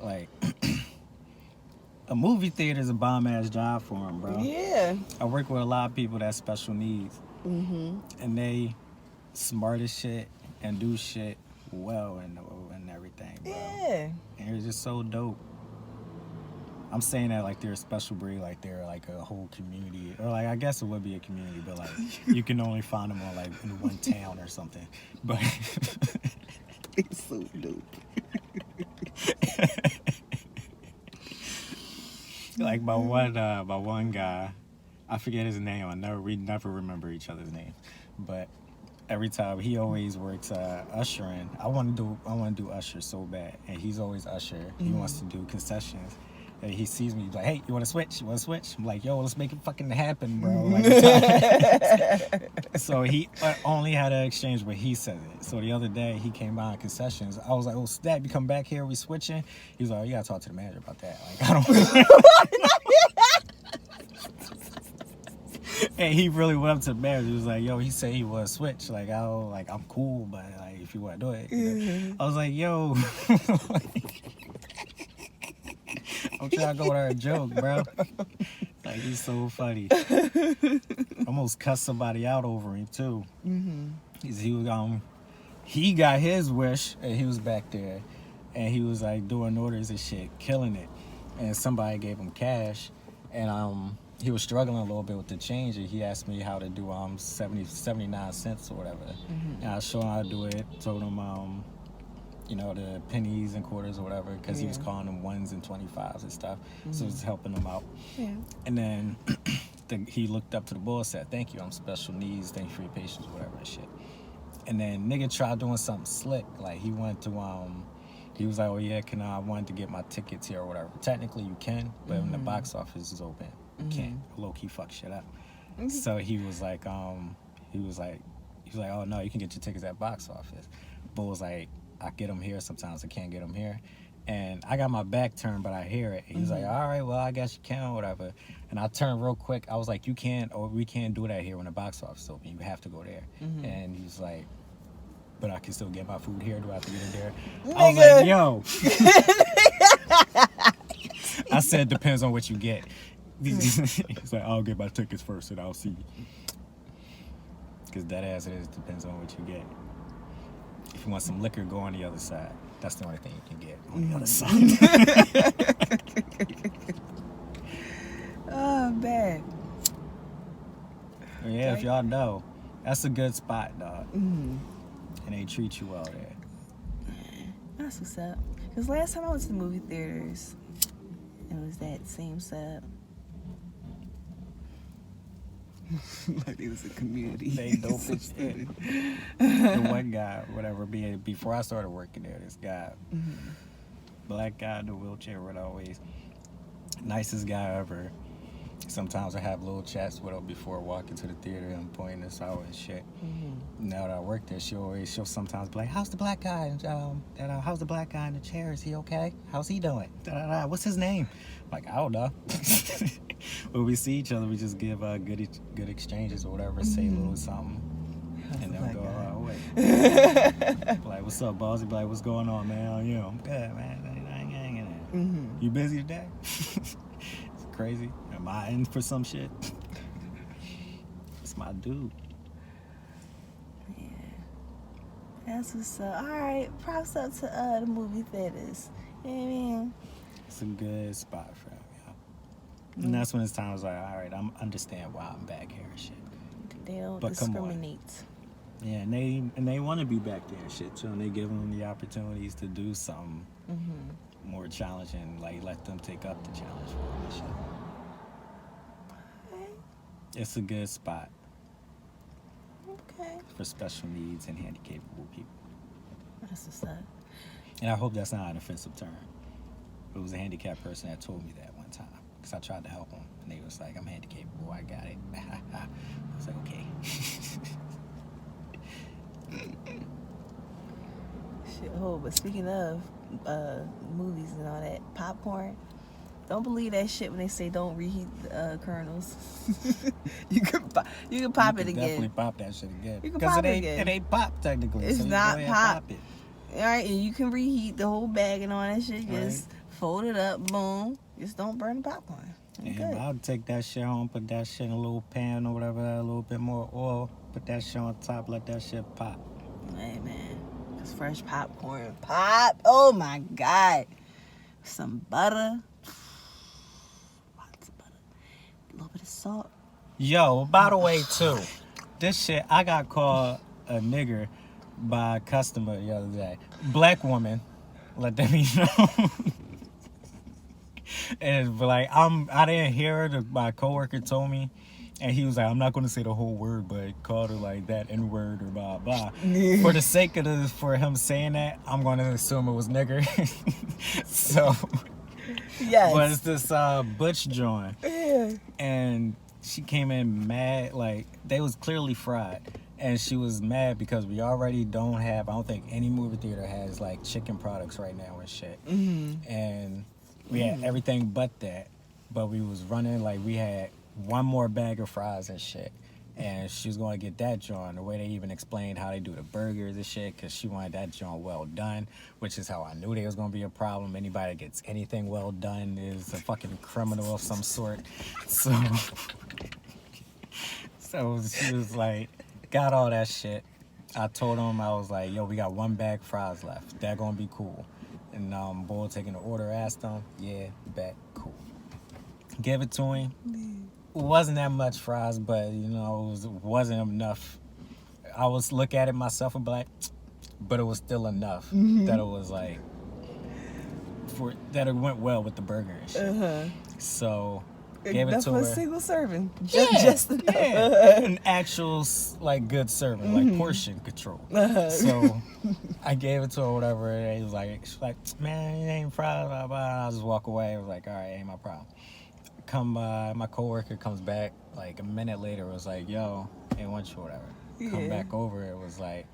like, a movie theater is a bomb-ass job for them, bro. Yeah. I work with a lot of people that have special needs, and they smart as shit and do shit well and everything, bro. Yeah. And it's just so dope. I'm saying that like they're a special breed, like they're like a whole community, or like I guess it would be a community, but like you can only find them on like in one town or something. But it's so dope. Like my one guy, I forget his name. We never remember each other's names, but every time he always works ushering. I want to do usher so bad, and he's always usher. He wants to do concessions. And he sees me, he's like, hey, you want to switch? You want to switch? I'm like, yo, let's make it fucking happen, bro. Like, so he only had to exchange what he said it. So the other day, he came by on concessions. I was like, oh, snap, you come back here, we switching? He was like, oh, you got to talk to the manager about that. Like, I don't... And he really went up to the manager. He was like, yo, he said he was switch. Like, I'm cool, but like, if you want to do it. I was like, yo... I'm trying to go with her a joke, bro. Like, he's so funny. Almost cussed somebody out over him, too. He got his wish, and he was back there. And he was, like, doing orders and shit, killing it. And somebody gave him cash. And he was struggling a little bit with the change. And he asked me how to do 79 cents or whatever. And I showed him how to do it. Told him... you know, the pennies and quarters or whatever, because he was calling them 1s and 25s and stuff. So it was helping him out. Yeah. And then he looked up to the boy and said, thank you, I'm special needs, thank you for your patience, whatever and shit. And then nigga tried doing something slick. Like, he went to, he was like, oh yeah, I wanted to get my tickets here or whatever. Technically you can, but when the box office is open, you can't. Low-key fuck shit up. So he was like, oh no, you can get your tickets at box office. Bull was like, I get them here sometimes, I can't get them here. And I got my back turned, but I hear it. He was like, all right, well, I guess you can, whatever. And I turned real quick. I was like, we can't do that here when the box office is open. You have to go there. And he was like, but I can still get my food here. Do I have to get it there? I was like, yo. I said, depends on what you get. He's like, I'll get my tickets first and I'll see you. Because that ass it is, depends on what you get. If you want some liquor, go on the other side. That's the only thing you can get on the other side. Oh, bad. Yeah, if y'all know, that's a good spot, dog. And they treat you well there. That's what's up. Because last time I went to the movie theaters, it was that same setup. Like it was a community. They dope as shit. The one guy, whatever, before I started working there, this guy, black guy in the wheelchair would always, nicest guy ever. Sometimes I have little chats with her before walking to the theater and pointing us out and shit. Now that I work there, she'll sometimes be like, "How's the black guy? How's the black guy in the chair? Is he okay? How's he doing? What's his name?" I'm like, I don't know. When we see each other, we just give good exchanges or whatever, say a little something, and then we go our way. Like, what's up, boss? He be like, what's going on, man? How are you? I'm good, man. You busy today? It's crazy. Am I in for some shit? It's my dude. Yeah. That's what's up. All right. Props up to the movie theaters. You know what I mean? It's a good spot for him, yeah. And that's when it's time I was like, all right, I understand why I'm back here and shit. They don't But come on. discriminate. Yeah, and they want to be back there and shit too, and they give them the opportunities to do something more challenging, like let them take up the challenge for them and shit. It's a good spot Okay. for special needs and handicapped people. That's what's up. And I hope that's not an offensive term. It was a handicapped person that told me that one time, because I tried to help them, and they was like, "I'm handicapped, boy, I got it." I was like, okay. Shit. Oh, but speaking of movies and all that, popcorn. Don't believe that shit when they say don't reheat the kernels. you can pop it again. Definitely pop that shit again. You can pop it again. It ain't pop technically. It's so you not go ahead and pop. it. All right, and you can reheat the whole bag and all that shit. Right. Just fold it up, boom. Just don't burn the popcorn. Yeah, Good. I'll take that shit home, put that shit in a little pan or whatever, a little bit more oil, put that shit on top, let that shit pop. Hey, man. It's fresh popcorn. Pop. Oh, my God. Some butter. Lots of butter. A little bit of salt. Yo, by the way, too, this shit, I got called a nigger by a customer the other day. Black woman, let them know. And like, I didn't hear her. My coworker told me, and he was like, "I'm not going to say the whole word, but called her like that N-word or blah blah." For the sake of for him saying that, I'm going to assume it was nigger. So, yes. but it's this butch joint, Yeah. and she came in mad, like they was clearly fried. And she was mad because we already don't have, I don't think any movie theater has like chicken products right now and shit. And we had everything but that. But we was running, like we had one more bag of fries and shit. And she was going to get that joint. The way they even explained how they do the burgers and shit, because she wanted that joint well done, which is how I knew there was going to be a problem. Anybody that gets anything well done is a fucking criminal of some sort. So she was like, got all that shit. I told him, I was like, yo, we got one bag of fries left. That gonna be cool. And boy taking the order, asked him, yeah, bet, cool. Gave it to him. It wasn't that much fries, but you know, it wasn't enough. I was look at it myself and be like, but it was still enough that it was like, that it went well with the burger and shit. So gave it to her. A single serving. Just enough. An actual like good serving, like portion control. So I gave it to her, whatever. And he was like, man, it ain't fries, blah, blah. And I just walk away. I was like, all right, ain't my problem. My coworker comes back like a minute later. Was like, yo, ain't want you, whatever. Come back over. It was like,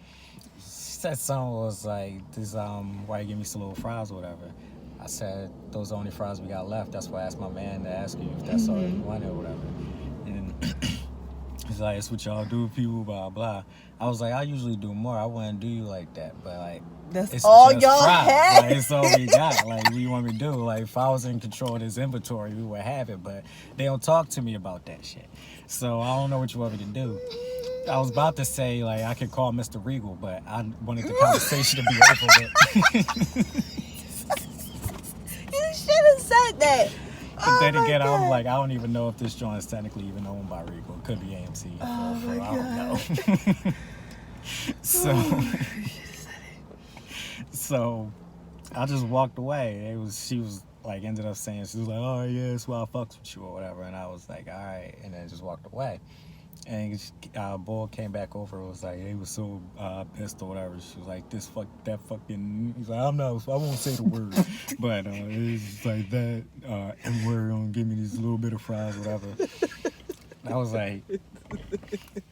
she said something was like, this why you give me some little fries or whatever. I said, those are the only fries we got left. That's why I asked my man to ask you if that's all you wanted or whatever. And he's like, it's what y'all do, people, blah, blah. I was like, I usually do more. I wouldn't do you like that. But, like, that's it's all just y'all fries. had? Like, it's all we got. Like, what do you want me to do? Like, if I was in control of this inventory, we would have it. But they don't talk to me about that shit. So I don't know what you want me to do. I was about to say, like, I could call Mr. Regal, but I wanted the conversation to be over with. You should have said that. But then again, I'm like, I don't even know if this joint is technically even owned by Regal. It could be AMC. I don't know. So I just walked away. She was like, ended up saying, she was like, oh yeah, that's why I fucks with you or whatever. And I was like, all right, and then just walked away. And boy came back over. Was like, he was so pissed or whatever. She was like, that fucking. He's like, I won't say the word, but it's like that and word gonna give me this little bit of fries, whatever. I was like,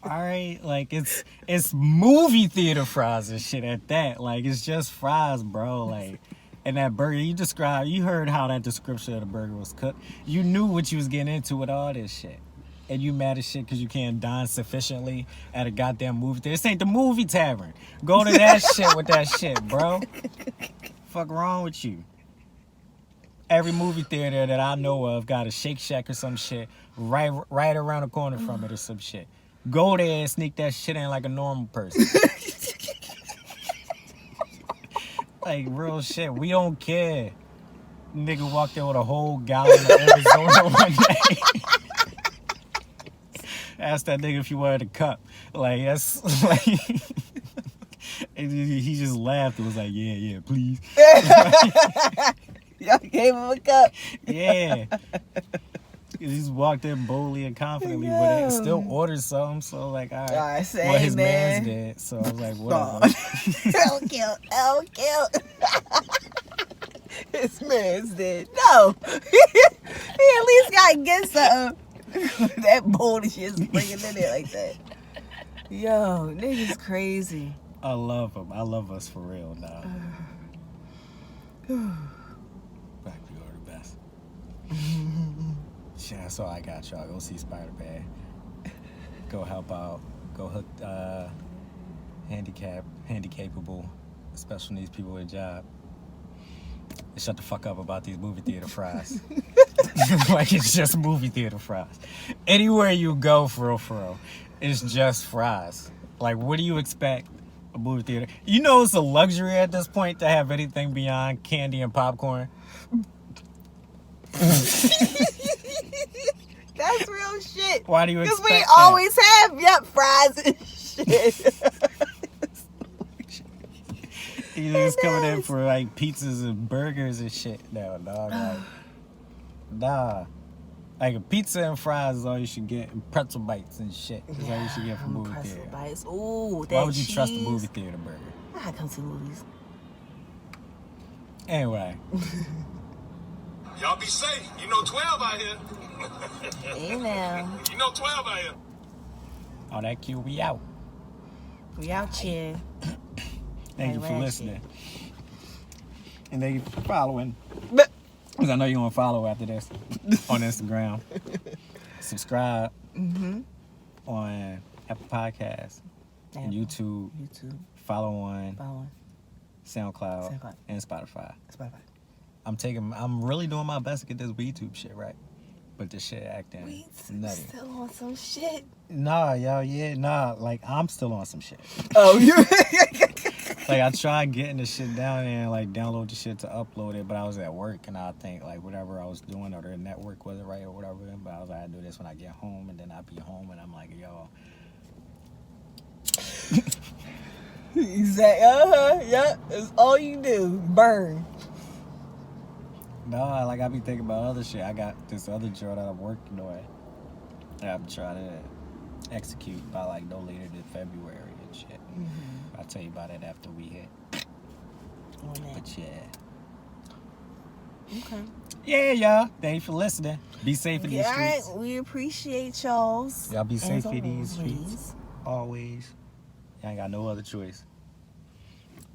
all right, like it's movie theater fries and shit at that. Like it's just fries, bro. Like, and that burger you heard how that description of the burger was cooked. You knew what you was getting into with all this shit. And you mad as shit because you can't dine sufficiently at a goddamn movie theater. This ain't the movie tavern. Go to that shit with that shit, bro. Fuck wrong with you? Every movie theater that I know of got a Shake Shack or some shit right around the corner from it or some shit. Go there and sneak that shit in like a normal person. Like real shit. We don't care. Nigga walked in with a whole gallon of Arizona one day. Asked that nigga if you wanted a cup. Like, that's like... he just laughed and was like, yeah, please. Y'all gave him a cup. Yeah. He just walked in boldly and confidently with it and still ordered something. So, like, all right. Same, well, his man. man's dead. So, I was like, whatever. L kill. His man's dead. No. He at least got to get something. That bold shit is bringing in there like that. Yo, niggas crazy. I love him. I love us for real now. Back, you are the best. Shit, that's all I got, y'all. Go see Spider-Man. Go help out. Go hook handicapable, special needs people with a job. And shut the fuck up about these movie theater fries. Like it's just movie theater fries. Anywhere you go, for real, it's just fries. Like, what do you expect a movie theater? You know it's a luxury at this point to have anything beyond candy and popcorn. That's real shit. Why do you expect Because we that? always have, fries and shit. You just coming in for like pizzas and burgers and shit. No, dog. Like, nah. Like a pizza and fries is all you should get, and pretzel bites and shit is all you should get from movie pretzel theater. bites. Ooh, that Why would you cheese. trust a movie theater burger? I gotta come see movies. Anyway. Y'all be safe. You know 12 out here. Hey now. You know 12 out here. On that cue, we out. We out here. Thank you for Like listening. And thank you for following. But Because I know you're going to follow after this on Instagram. Subscribe on Apple Podcasts and YouTube. Follow on SoundCloud and Spotify. I'm really doing my best to get this YouTube shit right. But this shit acting we nutty. still on some shit. Nah, yo, yeah, nah. Like, I'm still on some shit. Oh, you? Like, I tried getting the shit down there and, like, download the shit to upload it, but I was at work, and I think, like, whatever I was doing or the network wasn't right or whatever, but I was like, I do this when I get home, and then I'd be home, and I'm like, yo. Exactly. Yeah. It's all you do. Burn. No, like, I be thinking about other shit. I got this other job that I'm working on that I'm trying to execute by, like, no later than February and shit. I'll tell you about it after we hit. But yeah. Okay. Yeah, y'all. Thanks for listening. Be safe in these All right. streets. We appreciate y'all. Y'all be safe As in these always. streets. Always. Y'all ain't got no other choice.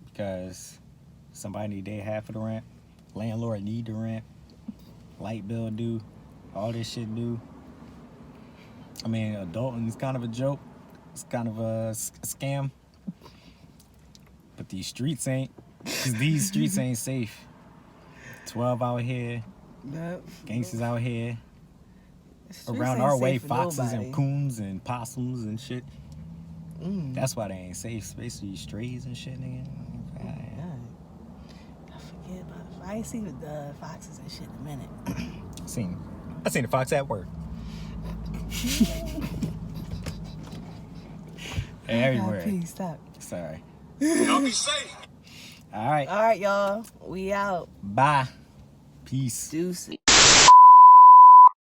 Because somebody need their half of the rent. Landlord need the rent. Light bill due. All this shit due. I mean, adulting is kind of a joke. It's kind of a scam. But these streets ain't. Because these streets ain't safe. 12 out here. Nope. Gangsters out here. Streets Around ain't our safe way, for foxes nobody. and coons and possums and shit. That's why they ain't safe. Basically, strays and shit, nigga. I forget about it. I ain't seen the foxes and shit in a minute. I seen the fox at work. Everywhere. Please stop. Sorry. Y'all be safe. All right. All right, y'all. We out. Bye. Peace. Deuces.